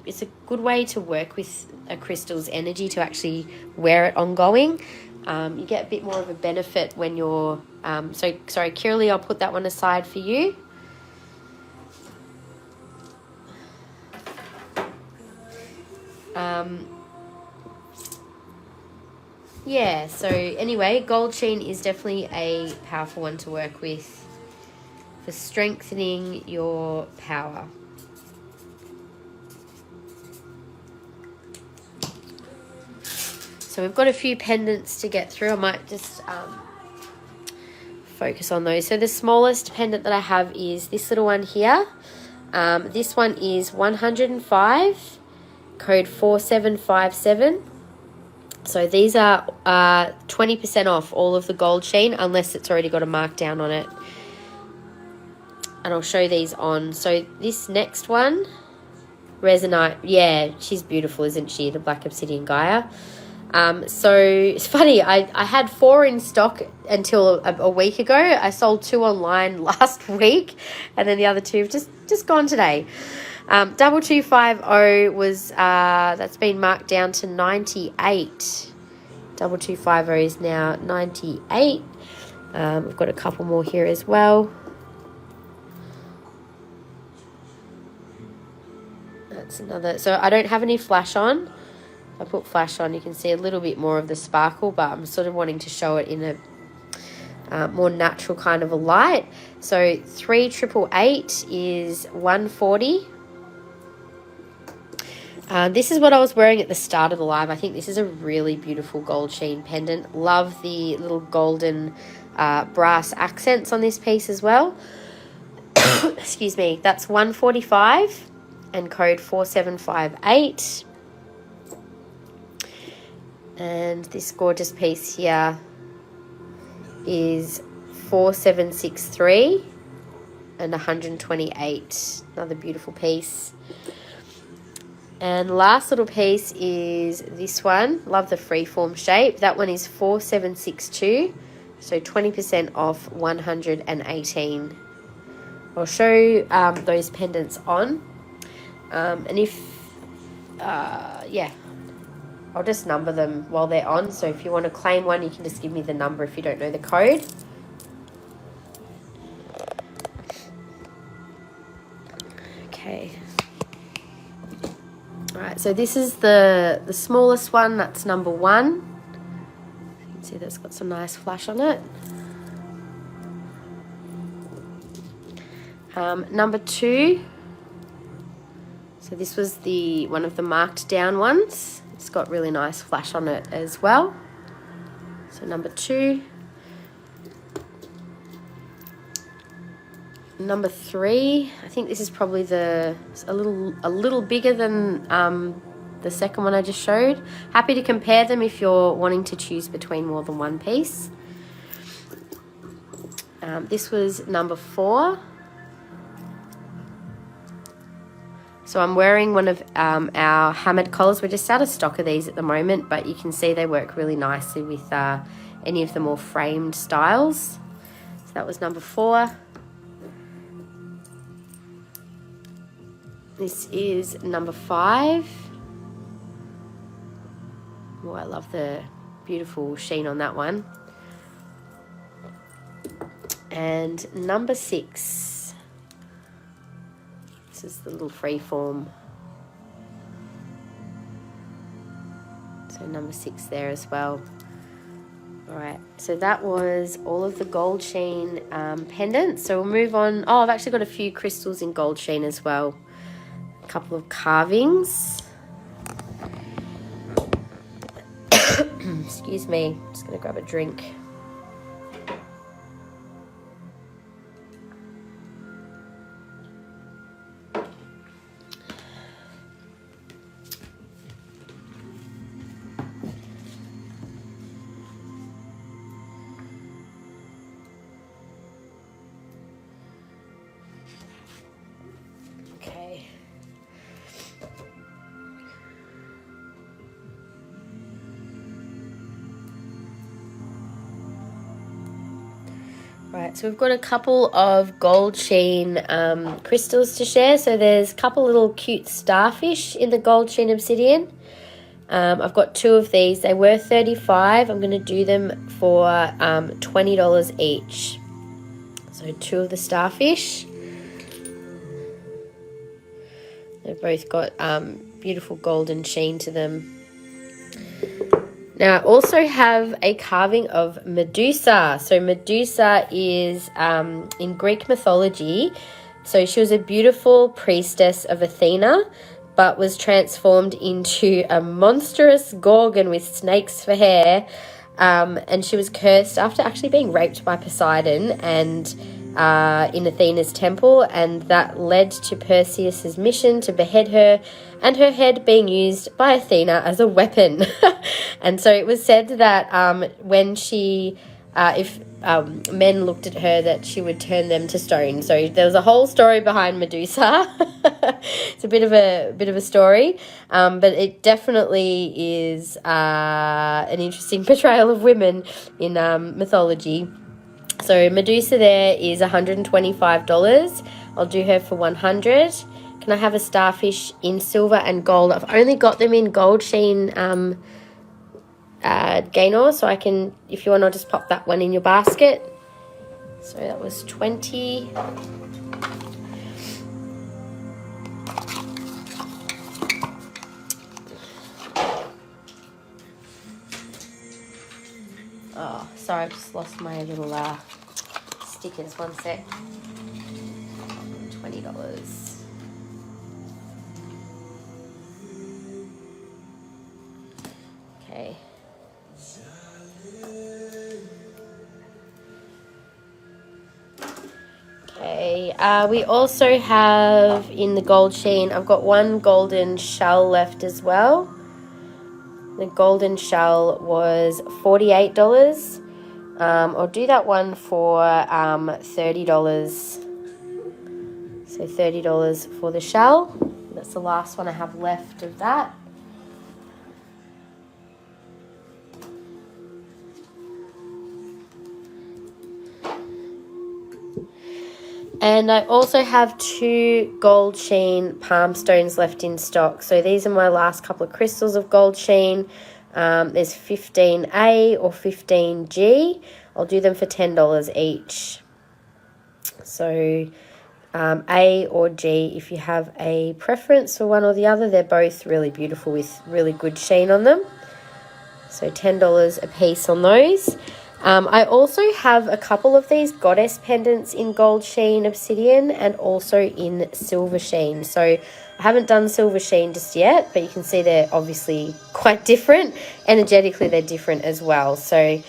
A: it's a good way to work with a crystal's energy, to actually wear it ongoing. You get a bit more of a benefit when you're... so, sorry, Kiralee, I'll put that one aside for you. Yeah, so anyway, gold sheen is definitely a powerful one to work with for strengthening your power. So we've got a few pendants to get through. I might just focus on those. So the smallest pendant that I have is this little one here. This one is 105, code 4757. So these are 20% off all of the gold sheen, unless it's already got a markdown on it. And I'll show these on. So this next one, Resonite. Yeah, she's beautiful, isn't she? The Black Obsidian Gaia. So it's funny, I had 4 in stock until a week ago. I sold 2 online last week, and then the other 2 have just gone today. 2250 was that's been marked down to 98. 2250 is now 98. We've got a couple more here as well. That's another. So I don't have any flash on. If I put flash on, you can see a little bit more of the sparkle, but I'm sort of wanting to show it in a more natural kind of a light. So 3888 is 140. This is what I was wearing at the start of the live. I think this is a really beautiful gold sheen pendant. Love the little golden brass accents on this piece as well. Excuse me. That's 145 and code 4758. And this gorgeous piece here is 4763 and 128. Another beautiful piece. And last little piece is this one. Love the freeform shape. That one is 4762. So 20% off 118. I'll show those pendants on. And if, yeah, I'll just number them while they're on. So if you want to claim one, you can just give me the number if you don't know the code. Okay. All right, so this is the smallest one. That's number 1. You can see that's got some nice flash on it. Number 2. So this was one of the marked down ones. It's got really nice flash on it as well. So number 2. Number 3, I think this is probably a little bigger than the second one I just showed. Happy to compare them if you're wanting to choose between more than one piece. This was number 4. So I'm wearing one of our hammered collars. We're just out of stock of these at the moment, but you can see they work really nicely with any of the more framed styles. So that was number 4. This is number 5. Oh, I love the beautiful sheen on that one. And number 6. This is the little freeform. So number 6 there as well. All right, so that was all of the gold sheen pendants. So we'll move on. Oh, I've actually got a few crystals in gold sheen as well. A couple of carvings. Excuse me, just gonna grab a drink. Okay. Alright, so we've got a couple of gold sheen crystals to share. So there's a couple little cute starfish in the gold sheen obsidian. I've got 2 of these. They were $35. I'm going to do them for $20 each. So 2 of the starfish. They've both got beautiful golden sheen to them. Now, I also have a carving of Medusa. So Medusa is in Greek mythology. So she was a beautiful priestess of Athena, but was transformed into a monstrous gorgon with snakes for hair. And she was cursed after actually being raped by Poseidon and in Athena's temple, and that led to Perseus's mission to behead her, and her head being used by Athena as a weapon. And so it was said that when she, if men looked at her, that she would turn them to stone. So there was a whole story behind Medusa. It's a bit of a story, but it definitely is an interesting portrayal of women in mythology. So Medusa there is $125. I'll do her for $100. Can I have a starfish in silver and gold? I've only got them in gold sheen gainer, so I can, if you want, I'll just pop that one in your basket. So that was 20. Oh, sorry, I've just lost my little stickers. One sec. $20. Okay. Okay, we also have in the gold sheen, I've got 1 golden shell left as well. The golden shell was $48. I'll do that one for $30. So $30 for the shell. That's the last one I have left of that. And I also have 2 gold sheen palm stones left in stock. So these are my last couple of crystals of gold sheen. There's 15A or 15G. I'll do them for $10 each. So A or G, if you have a preference for one or the other, they're both really beautiful with really good sheen on them. So $10 a piece on those. I also have a couple of these goddess pendants in gold sheen obsidian and also in silver sheen. So I haven't done silver sheen just yet, but you can see they're obviously quite different. Energetically, they're different as well. So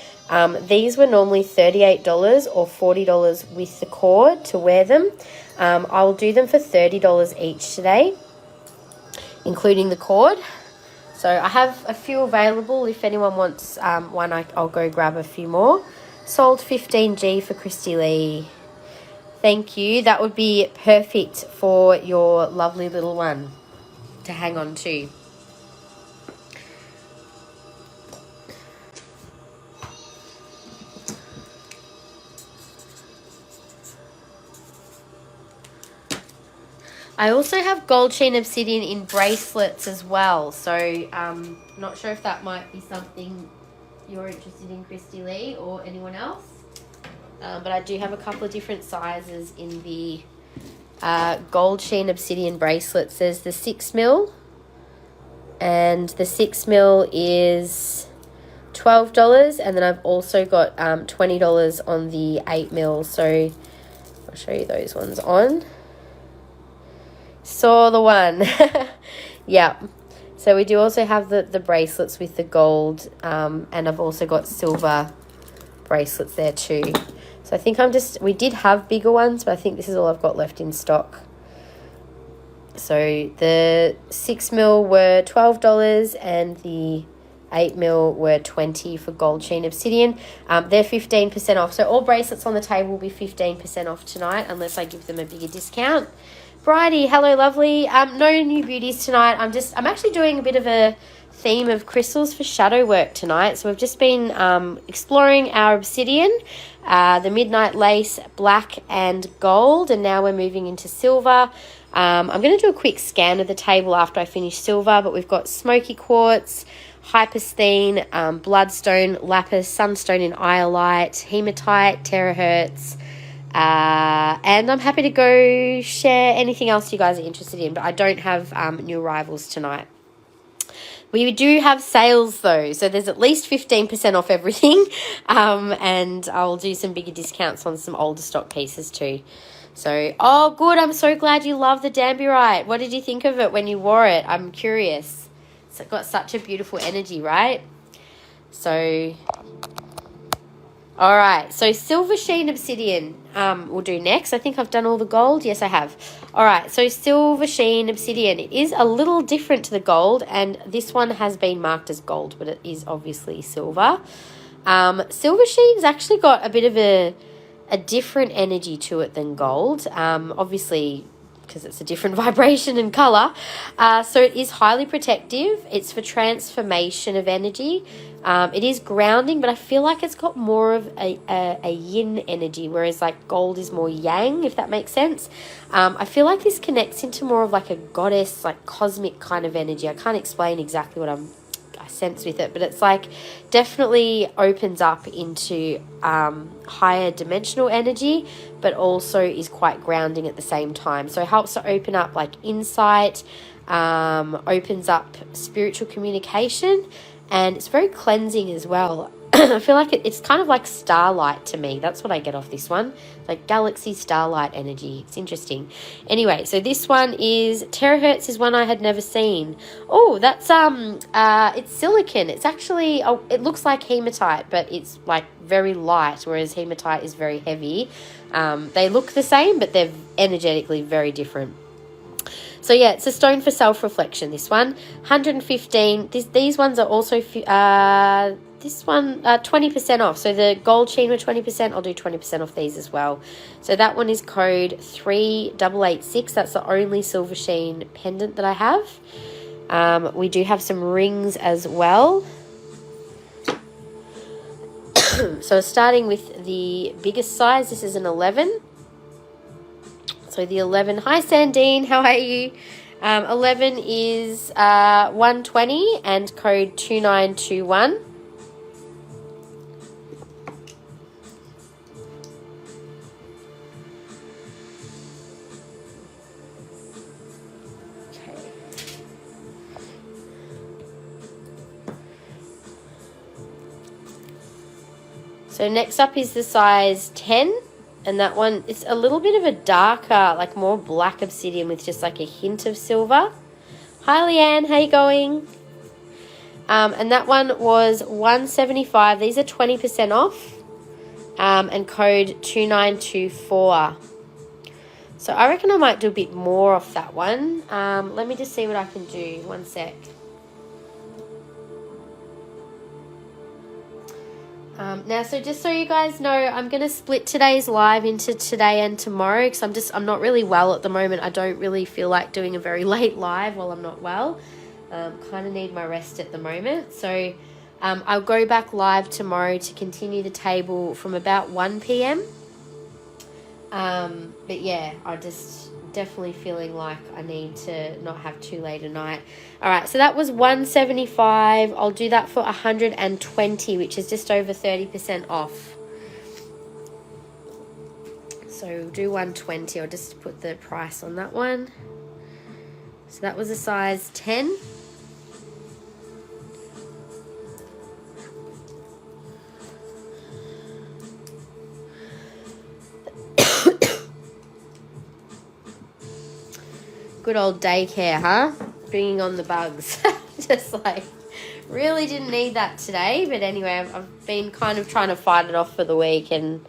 A: these were normally $38 or $40 with the cord to wear them. I'll do them for $30 each today, including the cord. So I have a few available. If anyone wants one, I'll go grab a few more. Sold 15G for Christy Lee. Thank you. That would be perfect for your lovely little one to hang on to. I also have gold sheen obsidian in bracelets as well. So not sure if that might be something you're interested in, Christy Lee, or anyone else. But I do have a couple of different sizes in the gold sheen obsidian bracelets. There's the 6mm, and the 6mm is $12, and then I've also got $20 on the 8mm. So I'll show you those ones on. Saw the one. Yeah. So we do also have the bracelets with the gold, and I've also got silver bracelets there too. So I think we did have bigger ones, but I think this is all I've got left in stock. So the 6mm were $12 and the 8mm were $20 for gold sheen obsidian. They're 15% off. So all bracelets on the table will be 15% off tonight, unless I give them a bigger discount. Bridie, hello, lovely. No new beauties tonight. I'm actually doing a bit of a theme of crystals for shadow work tonight. So we've just been exploring our obsidian, the midnight lace, black and gold, and now we're moving into silver. I'm going to do a quick scan of the table after I finish silver, but we've got Smokey Quartz, Hypersthene, Bloodstone, Lapis, Sunstone in Iolite, Hematite, Terahertz, and I'm happy to go share anything else you guys are interested in, but I don't have new arrivals tonight. We do have sales though, so there's at least 15% off everything, and I'll do some bigger discounts on some older stock pieces too. So, oh good, I'm so glad you love the Damburite. What did you think of it when you wore it? I'm curious. It's got such a beautiful energy, right? So, all right, so silver sheen obsidian we'll do next. I think I've done all the gold. Yes, I have. All right, so silver sheen obsidian. It is a little different to the gold, and this one has been marked as gold, but it is obviously silver. Silver sheen's actually got a bit of a different energy to it than gold, obviously because it's a different vibration and color. So it is highly protective. It's for transformation of energy. It is grounding, but I feel like it's got more of a yin energy, whereas like gold is more yang, if that makes sense. I feel like this connects into more of like a goddess, like cosmic kind of energy. I can't explain exactly what I sense with it, but it's like definitely opens up into higher dimensional energy, but also is quite grounding at the same time. So it helps to open up like insight, opens up spiritual communication, and it's very cleansing as well. I feel like it's kind of like starlight to me. That's what I get off this one. Like galaxy starlight energy. It's interesting. Anyway, so this one is terahertz, is one I had never seen. Oh, that's it's silicon. It's actually it looks like hematite, but it's like very light, whereas hematite is very heavy. They look the same, but they're energetically very different. So yeah, it's a stone for self-reflection, this one. 115. These ones are also this one 20% off. So the gold sheen were 20%. I'll do 20% off these as well. So that one is code 3886. That's the only silver sheen pendant that I have. We do have some rings as well. So starting with the biggest size, this is an 11. So the 11, hi Sandine, how are you? 11 is 120 and code 2921. So next up is the size 10, and that one, it's a little bit of a darker, like more black obsidian with just like a hint of silver. Hi Leanne, how you going? And that one was 175. These are 20% off, and code 2924. So I reckon I might do a bit more off that one. Let me just see what I can do. One sec. Now, so just so you guys know, I'm going to split today's live into today and tomorrow, because I'm not really well at the moment. I don't really feel like doing a very late live while I'm not well. Kind of need my rest at the moment. So I'll go back live tomorrow to continue the table from about 1 p.m. But yeah, I just definitely feeling like I need to not have too late a night. All right, so that was 175. I'll do that for 120, which is just over 30% off. So we'll do 120. I'll just put the price on that one. So that was a size 10. Good old daycare, huh? Bringing on the bugs. Just like, really didn't need that today. But anyway, I've been kind of trying to fight it off for the week and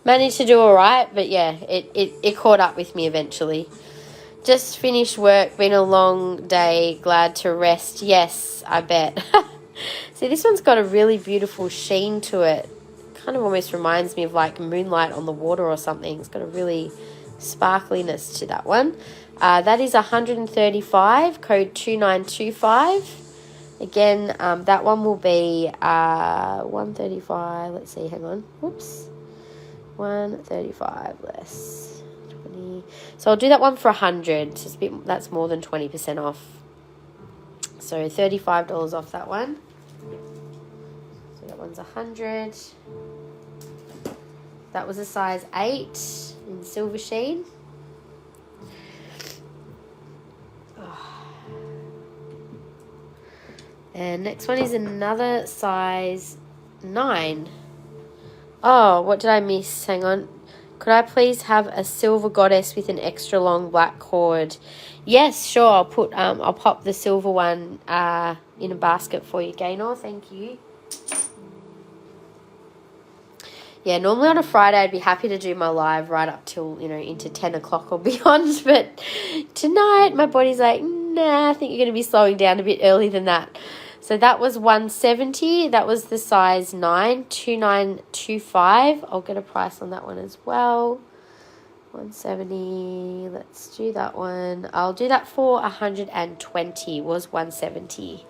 A: managed to do all right. But yeah, it caught up with me eventually. Just finished work, been a long day, glad to rest. Yes, I bet. See, this one's got a really beautiful sheen to it. Kind of almost reminds me of like moonlight on the water or something. It's got a really sparkliness to that one. That is $135, code 2925. Again, that one will be $135. Let's see, hang on. Whoops. $135 less 20. So I'll do that one for $100. So it's a bit, that's more than 20% off. So $35 off that one. So that one's $100. That was a size 8 in silver sheen. And next one is another size 9. Oh, what did I miss? Hang on. Could I please have a silver goddess with an extra long black cord? Yes, sure. I'll pop the silver one in a basket for you, Gaynor. Thank you. Yeah, normally on a Friday I'd be happy to do my live right up till, you know, into 10 o'clock or beyond. But tonight my body's like, nah, I think you're going to be slowing down a bit early than that. So that was $170. That was the size 9, 2925. I'll get a price on that one as well. $170. Let's do that one. I'll do that for $120. Was $170.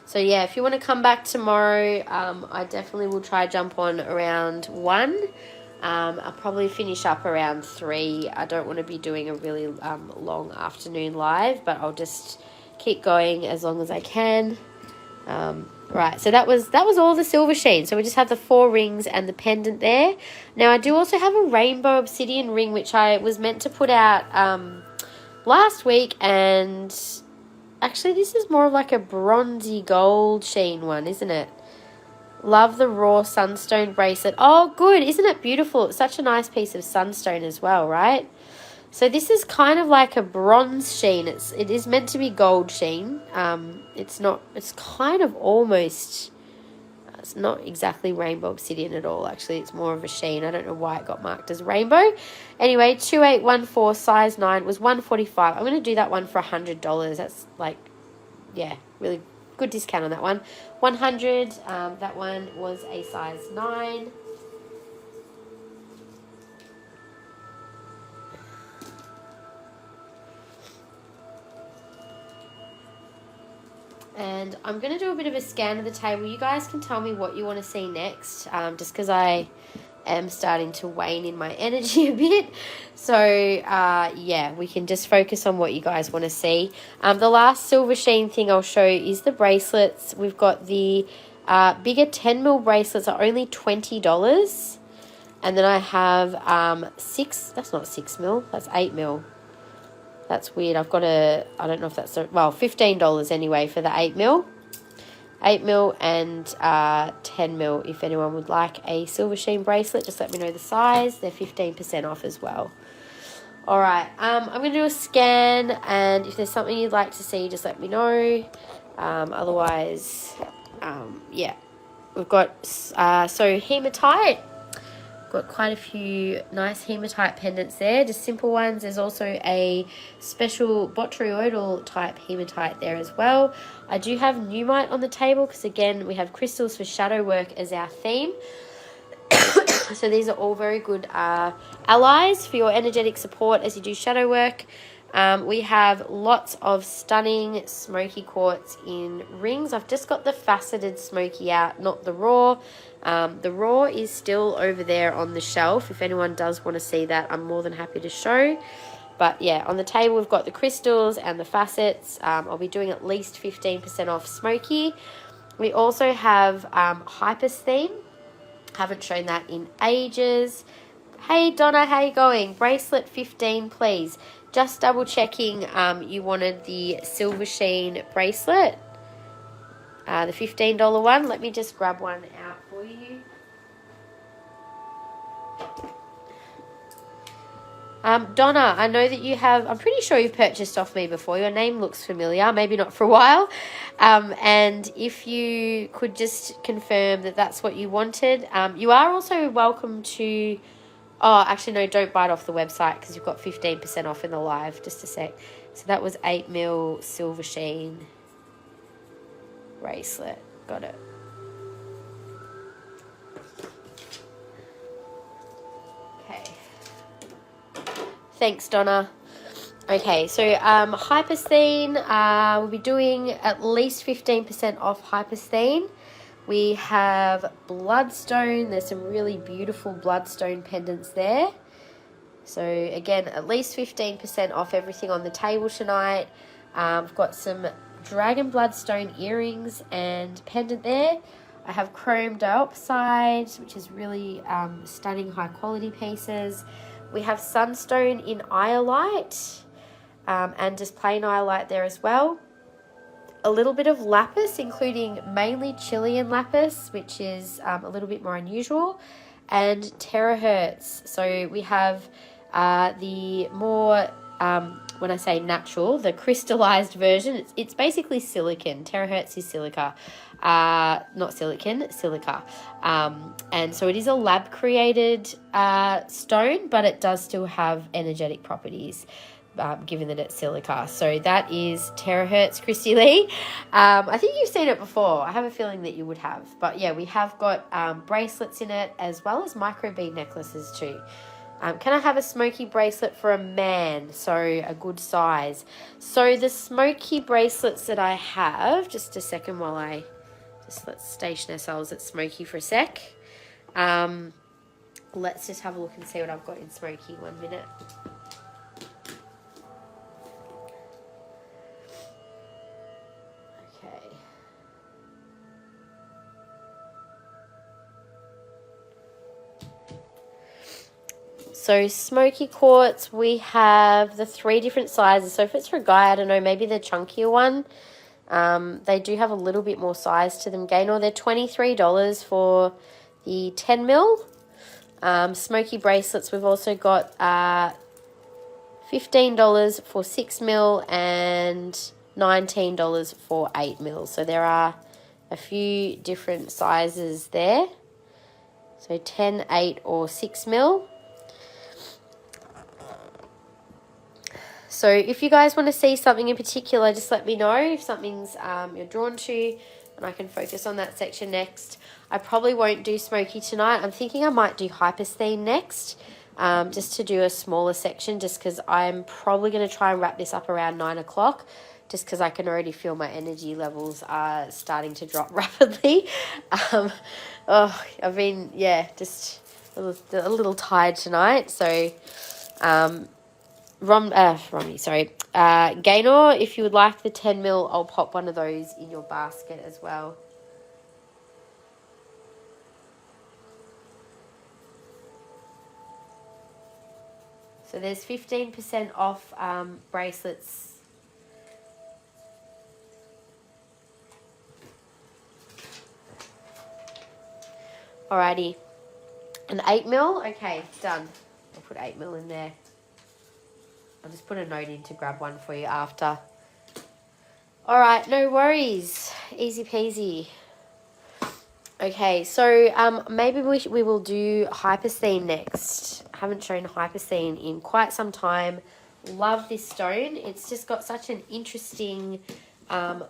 A: So yeah, if you want to come back tomorrow, I definitely will try jump on around 1. I'll probably finish up around 3. I don't want to be doing a really long afternoon live, but I'll just keep going as long as I can. Right, so that was all the silver sheen. So we just have the 4 rings and the pendant there. Now I do also have a rainbow obsidian ring, which I was meant to put out last week, and actually this is more of like a bronzy gold sheen one, isn't it? Love the raw sunstone bracelet. Oh, good. Isn't it beautiful? It's such a nice piece of sunstone as well, right? So this is kind of like a bronze sheen. It is meant to be gold sheen. It's kind of almost, it's not exactly rainbow obsidian at all. Actually, it's more of a sheen. I don't know why it got marked as rainbow. Anyway, 2814 size 9 was $145. I'm going to do that one for $100. That's like, yeah, really good discount on that one. $100. That one was a size 9. And I'm going to do a bit of a scan of the table. You guys can tell me what you want to see next, just because I am starting to wane in my energy a bit. So, yeah, we can just focus on what you guys want to see. The last silver sheen thing I'll show you is the bracelets. We've got the bigger 10mm bracelets are only $20. And then I have that's not 6mm, that's 8mm. That's weird. I've got I don't know if that's, $15 anyway for the 8mm. 8mm and 10mm. If anyone would like a silver sheen bracelet, just let me know the size. They're 15% off as well. All right. I'm going to do a scan, and if there's something you'd like to see, just let me know. Otherwise, yeah. We've got, so hematite. Got quite a few nice hematite pendants there, just simple ones. There's also a special botryoidal type hematite there as well. I do have pneumite on the table because, again, we have crystals for shadow work as our theme. So these are all very good allies for your energetic support as you do shadow work. We have lots of stunning smoky quartz in rings. I've just got the faceted smoky out, not the raw. The raw is still over there on the shelf. If anyone does want to see that, I'm more than happy to show. But yeah, on the table we've got the crystals and the facets. I'll be doing at least 15% off smoky. We also have Hypersthene. Haven't shown that in ages. Hey Donna, how you going? Bracelet 15, please. Just double checking you wanted the silver sheen bracelet. The $15 one. Let me just grab one out for you. Donna, I know that you have, I'm pretty sure you've purchased off me before. Your name looks familiar, maybe not for a while. And if you could just confirm that that's what you wanted. You are also welcome to Oh, actually, no, don't buy it off the website because you've got 15% off in the live. Just a sec. So that was 8mm silver sheen bracelet. Got it. Okay. Thanks, Donna. Okay, so Hypersthene, we'll be doing at least 15% off Hypersthene. We have Bloodstone. There's some really beautiful Bloodstone pendants there. So again, at least 15% off everything on the table tonight. I've got some Dragon Bloodstone earrings and pendant there. I have Chrome Diopside, which is really stunning high quality pieces. We have Sunstone in Iolite. And just plain iolite there as well. A little bit of lapis, including mainly Chilean lapis, which is a little bit more unusual, and terahertz. So we have the more, when I say natural, the crystallized version. It's basically silicon. Terahertz is silica. Not silicon, silica. And so it is a lab created stone, but it does still have energetic properties. Given that it's silica. So that is terahertz, Christy Lee. I think you've seen it before. I have a feeling that you would have. But yeah, we have got bracelets in it as well as micro bead necklaces too. Can I have a smoky bracelet for a man? So a good size. So the smoky bracelets that I have, just a second while let's station ourselves at smoky for a sec. Let's just have a look and see what I've got in smoky. 1 minute. So Smokey Quartz, we have the 3 different sizes. So if it's for a guy, I don't know, maybe the chunkier one. They do have a little bit more size to them. Gaynor, they're $23 for the 10mm. Smoky bracelets, we've also got $15 for 6mm and $19 for 8mm. So there are a few different sizes there. So 10, 8 or 6mm. So if you guys want to see something in particular, just let me know if something's you're drawn to, and I can focus on that section next. I probably won't do Smoky tonight. I'm thinking I might do Hypersthene next, just to do a smaller section, just because I'm probably going to try and wrap this up around 9 o'clock, just because I can already feel my energy levels are starting to drop rapidly. I've been, just a little tired tonight, so... Gaynor, if you would like the 10mm, I'll pop one of those in your basket as well. So there's 15% off bracelets. Alrighty. An 8mm? Okay, done. I'll put 8mm in there. I'll just put a note in to grab one for you after. All right, no worries. Easy peasy. Okay, so maybe we will do Hypersthene next. I haven't shown Hypersthene in quite some time. Love this stone. It's just got such an interesting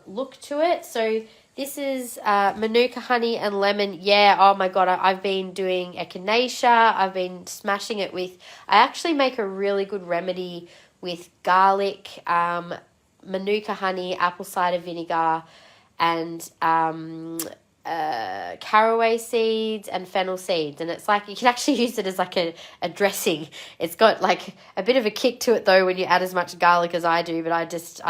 A: look to it. So this is Manuka honey and lemon. Yeah, oh my God, I've been doing echinacea. I've been smashing it with... I actually make a really good remedy with garlic, Manuka honey, apple cider vinegar, and caraway seeds and fennel seeds. And it's like, you can actually use it as like a dressing. It's got like a bit of a kick to it though when you add as much garlic as I do, but I just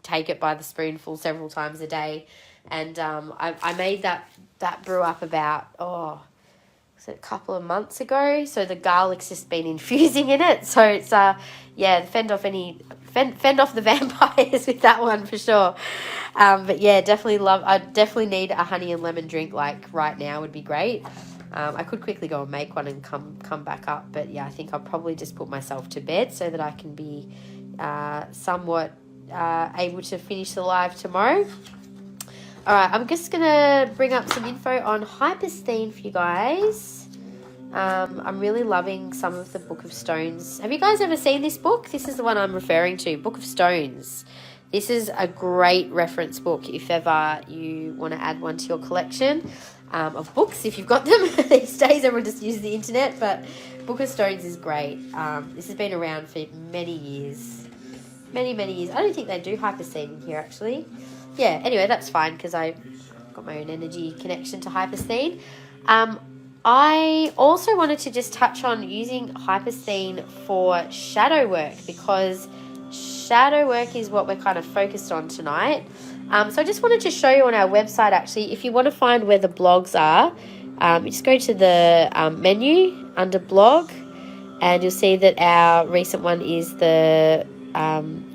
A: take it by the spoonful several times a day. And I made that brew up about, was it a couple of months ago? So the garlic's just been infusing in it. So it's, fend off the vampires with that one for sure. But yeah, I definitely need a honey and lemon drink like right now would be great. I could quickly go and make one and come back up. But yeah, I think I'll probably just put myself to bed so that I can be somewhat able to finish the live tomorrow. All right, I'm just going to bring up some info on Hypersthene for you guys. I'm really loving some of the Book of Stones. Have you guys ever seen this book? This is the one I'm referring to, Book of Stones. This is a great reference book if ever you want to add one to your collection of books, if you've got them. These days everyone just uses the internet, but Book of Stones is great. This has been around for many years. Many years. I don't think they do Hypersthene in here, actually. Yeah, anyway, that's fine because I got my own energy connection to Hypersthene. I also wanted to just touch on using Hypersthene for shadow work, because shadow work is what we're kind of focused on tonight. So I just wanted to show you on our website, actually, if you want to find where the blogs are, you just go to the menu under blog, and you'll see that our recent one is the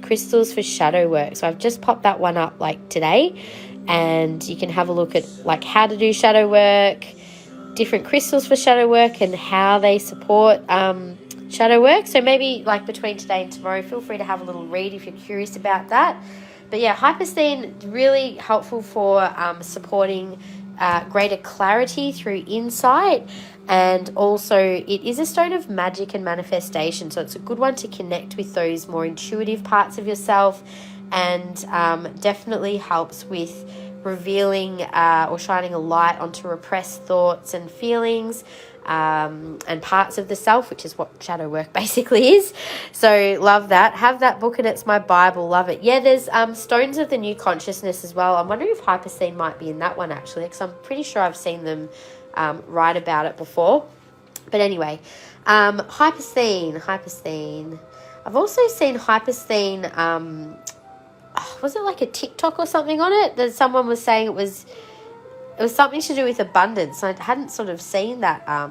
A: crystals for shadow work. So I've just popped that one up like today, and you can have a look at like how to do shadow work, different crystals for shadow work, and how they support shadow work. So maybe like between today and tomorrow, feel free to have a little read if you're curious about that. But yeah, Hypersthene, really helpful for supporting greater clarity through insight. And also it is a stone of magic and manifestation. So it's a good one to connect with those more intuitive parts of yourself, and definitely helps with revealing or shining a light onto repressed thoughts and feelings and parts of the self, which is what shadow work basically is. So love that. Have that book, and it's my Bible. Love it. Yeah, there's Stones of the New Consciousness as well. I'm wondering if Hypersthene might be in that one, actually, because I'm pretty sure I've seen them write about it before. But anyway, Hypersthene. I've also seen Hypersthene, was it like a TikTok or something on it that someone was saying it was something to do with abundance. I hadn't sort of seen that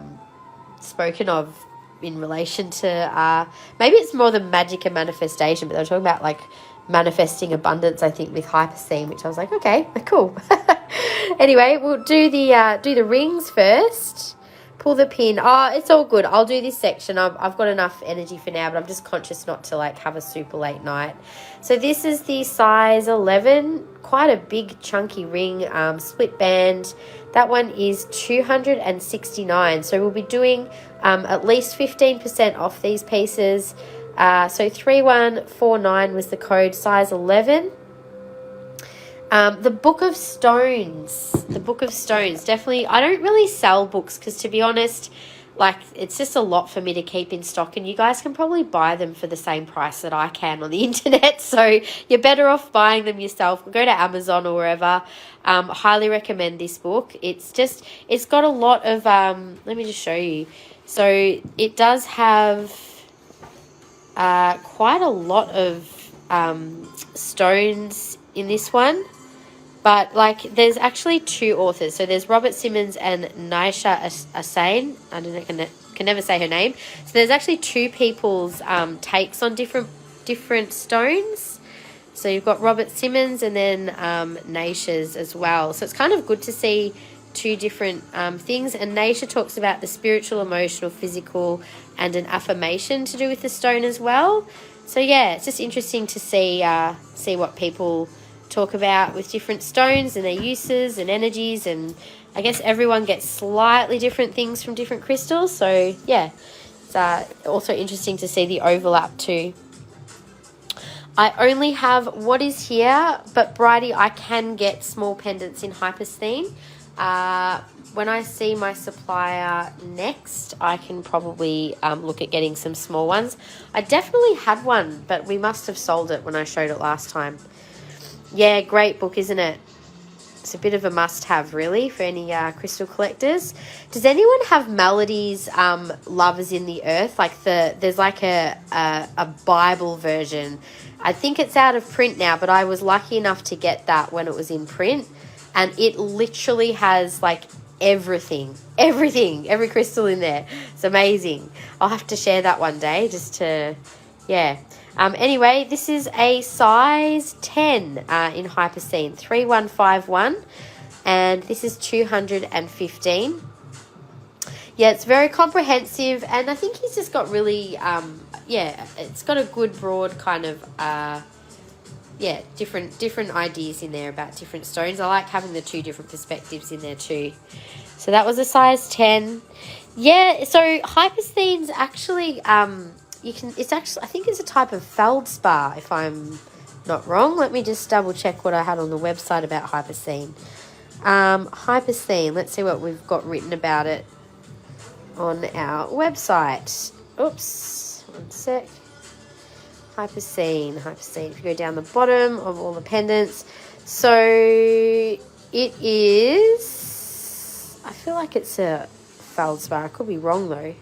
A: spoken of in relation to maybe it's more than magic and manifestation, but they were talking about like manifesting abundance, I think, with Hypersthene, which I was like, okay, cool. Anyway, we'll do the rings first. Pull the pin. Oh, it's all good. I'll do this section. I've got enough energy for now, but I'm just conscious not to like have a super late night. So this is the size 11, quite a big chunky ring, split band. That one is $269. So we'll be doing at least 15% off these pieces. So 3149 was the code, size 11. The Book of Stones. Definitely. I don't really sell books because, to be honest, like, it's just a lot for me to keep in stock, and you guys can probably buy them for the same price that I can on the internet. So you're better off buying them yourself. Go to Amazon or wherever. Highly recommend this book. It's got a lot of, let me just show you. So it does have quite a lot of stones in this one. But, like, there's actually two authors. So there's Robert Simmons and Naisha Assain. I don't know, can never say her name. So there's actually two people's takes on different stones. So you've got Robert Simmons and then Naisha's as well. So it's kind of good to see two different things. And Naisha talks about the spiritual, emotional, physical, and an affirmation to do with the stone as well. So, yeah, it's just interesting to see what people talk about with different stones and their uses and energies, and I guess everyone gets slightly different things from different crystals. So yeah, it's also interesting to see the overlap too. I only have what is here, but Bridie, I can get small pendants in Hypersthene. When I see my supplier next, I can probably look at getting some small ones. I definitely had one, but we must have sold it when I showed it last time. Yeah, great book, isn't it? It's a bit of a must-have, really, for any crystal collectors. Does anyone have Melody's Lovers in the Earth? Like there's like a Bible version. I think it's out of print now, but I was lucky enough to get that when it was in print, and it literally has like everything, every crystal in there. It's amazing. I'll have to share that one day just to, yeah. Anyway, this is a size 10 in Hypersthene, 3151, and this is 215. Yeah, it's very comprehensive, and I think he's just got really, it's got a good broad kind of, different ideas in there about different stones. I like having the two different perspectives in there too. So that was a size 10. Yeah, so Hypersthene's actually, it's actually, I think it's a type of feldspar, if I'm not wrong. Let me just double check what I had on the website about Hypersthene. Hypersthene, let's see what we've got written about it on our website. Oops, one sec. Hypersthene. If you go down the bottom of all the pendants. So it is, I feel like it's a feldspar. I could be wrong though.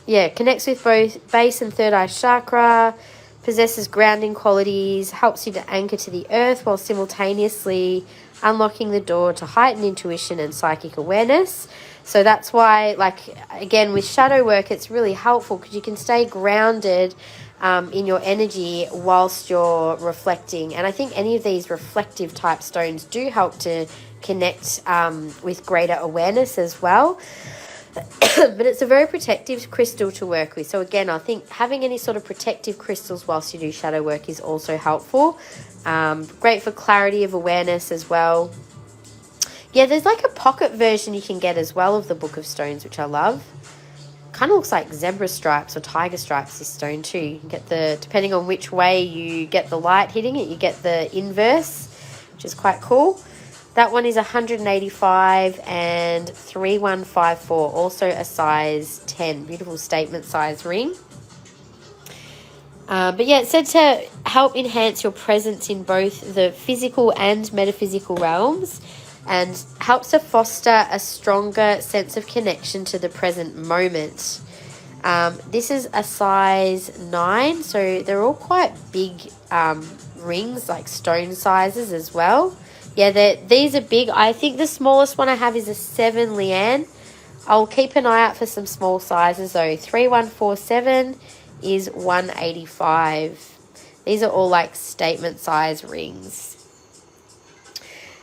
A: Yeah, connects with both base and third eye chakra, possesses grounding qualities, helps you to anchor to the earth while simultaneously unlocking the door to heightened intuition and psychic awareness. So that's why, like, again, with shadow work, it's really helpful because you can stay grounded in your energy whilst you're reflecting. And I think any of these reflective type stones do help to connect with greater awareness as well. But it's a very protective crystal to work with. So again, I think having any sort of protective crystals whilst you do shadow work is also helpful. Great for clarity of awareness as well. Yeah, there's like a pocket version you can get as well of the Book of Stones, which I love. Kind of looks like zebra stripes or tiger stripes, this stone too. You can get the, depending on which way you get the light hitting it, you get the inverse, which is quite cool. That one is 185 and 3154, also a size 10. Beautiful statement size ring. But yeah, it's said to help enhance your presence in both the physical and metaphysical realms, and helps to foster a stronger sense of connection to the present moment. This is a size 9, so they're all quite big rings, like stone sizes as well. Yeah, these are big. I think the smallest one I have is a 7 Leanne. I'll keep an eye out for some small sizes though. 3147 is 185. These are all like statement size rings.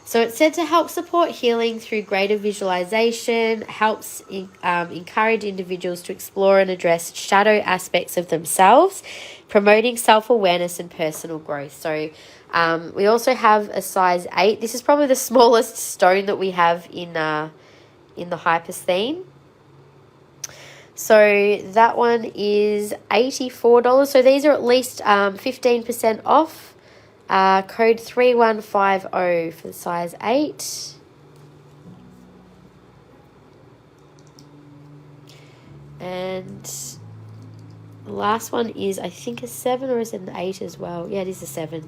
A: So it's said to help support healing through greater visualization, helps encourage individuals to explore and address shadow aspects of themselves, promoting self-awareness and personal growth. So we also have a size 8. This is probably the smallest stone that we have in the Hypersthene. So that one is $84. So these are at least 15% off. Code 3150 for size 8. And the last one is, I think, a 7, or is it an 8 as well? Yeah, it is a 7.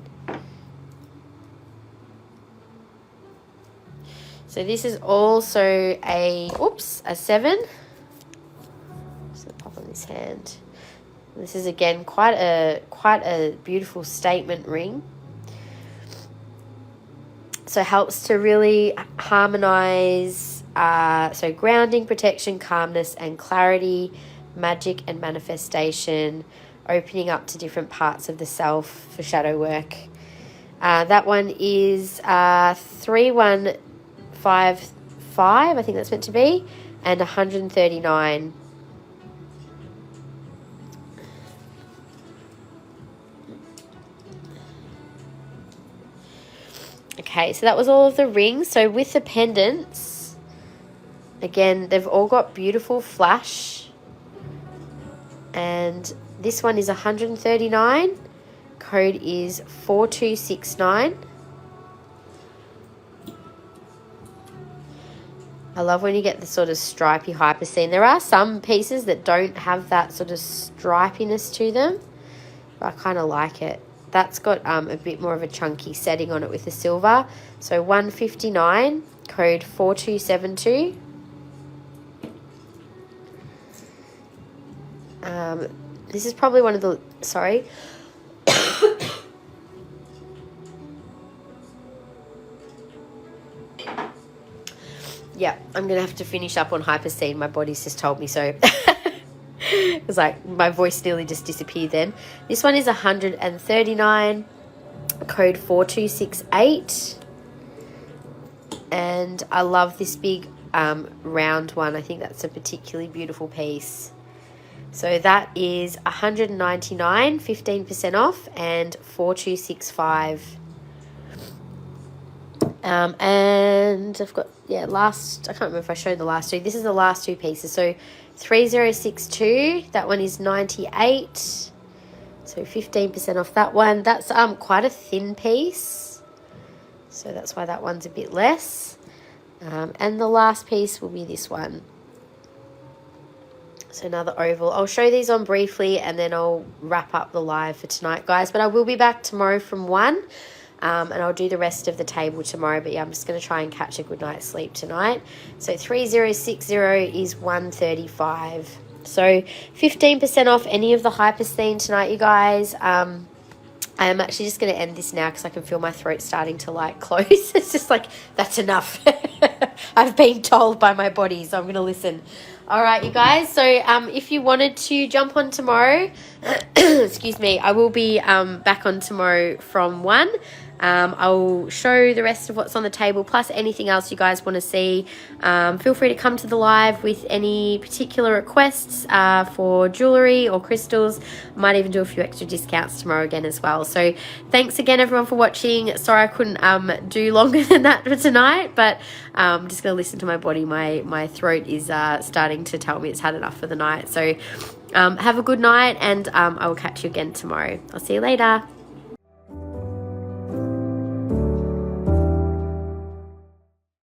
A: So this is also a 7. Just gonna pop on this hand. This is again quite a beautiful statement ring. So helps to really harmonize, so grounding, protection, calmness and clarity, magic and manifestation, opening up to different parts of the self for shadow work. That one is 3155, I think that's meant to be, and 139. Okay, so that was all of the rings. So with the pendants, again, they've all got beautiful flash. And this one is 139. Code is 4269. I love when you get the sort of stripy Hypersthene. There are some pieces that don't have that sort of stripiness to them, but I kind of like it. That's got a bit more of a chunky setting on it with the silver. So 159, code 4272. This is probably one of the, sorry. Yeah, I'm going to have to finish up on Hypersthene. My body's just told me so. It was like my voice nearly just disappeared then. This one is 139, code 4268. And I love this big round one. I think that's a particularly beautiful piece. So that is 199, 15% off, and 4265. And I've got, yeah, last, I can't remember if I showed the last two. This is the last two pieces. So 3062, that one is 98. So 15% off that one. That's quite a thin piece. So that's why that one's a bit less. And the last piece will be this one. So another oval. I'll show these on briefly and then I'll wrap up the live for tonight, guys. But I will be back tomorrow from 1. And I'll do the rest of the table tomorrow. But yeah, I'm just going to try and catch a good night's sleep tonight. So 3060 is 135. So 15% off any of the Hypersthene tonight, you guys. I am actually just going to end this now because I can feel my throat starting to like close. It's just like, that's enough. I've been told by my body, so I'm going to listen. All right, you guys. So if you wanted to jump on tomorrow, excuse me, I will be back on tomorrow from 1. I'll show the rest of what's on the table, plus anything else you guys want to see. Feel free to come to the live with any particular requests for jewellery or crystals. I might even do a few extra discounts tomorrow again as well. So thanks again, everyone, for watching. Sorry I couldn't do longer than that for tonight, but I'm just going to listen to my body. My throat is starting to tell me it's had enough for the night. So have a good night, and I will catch you again tomorrow. I'll see you later.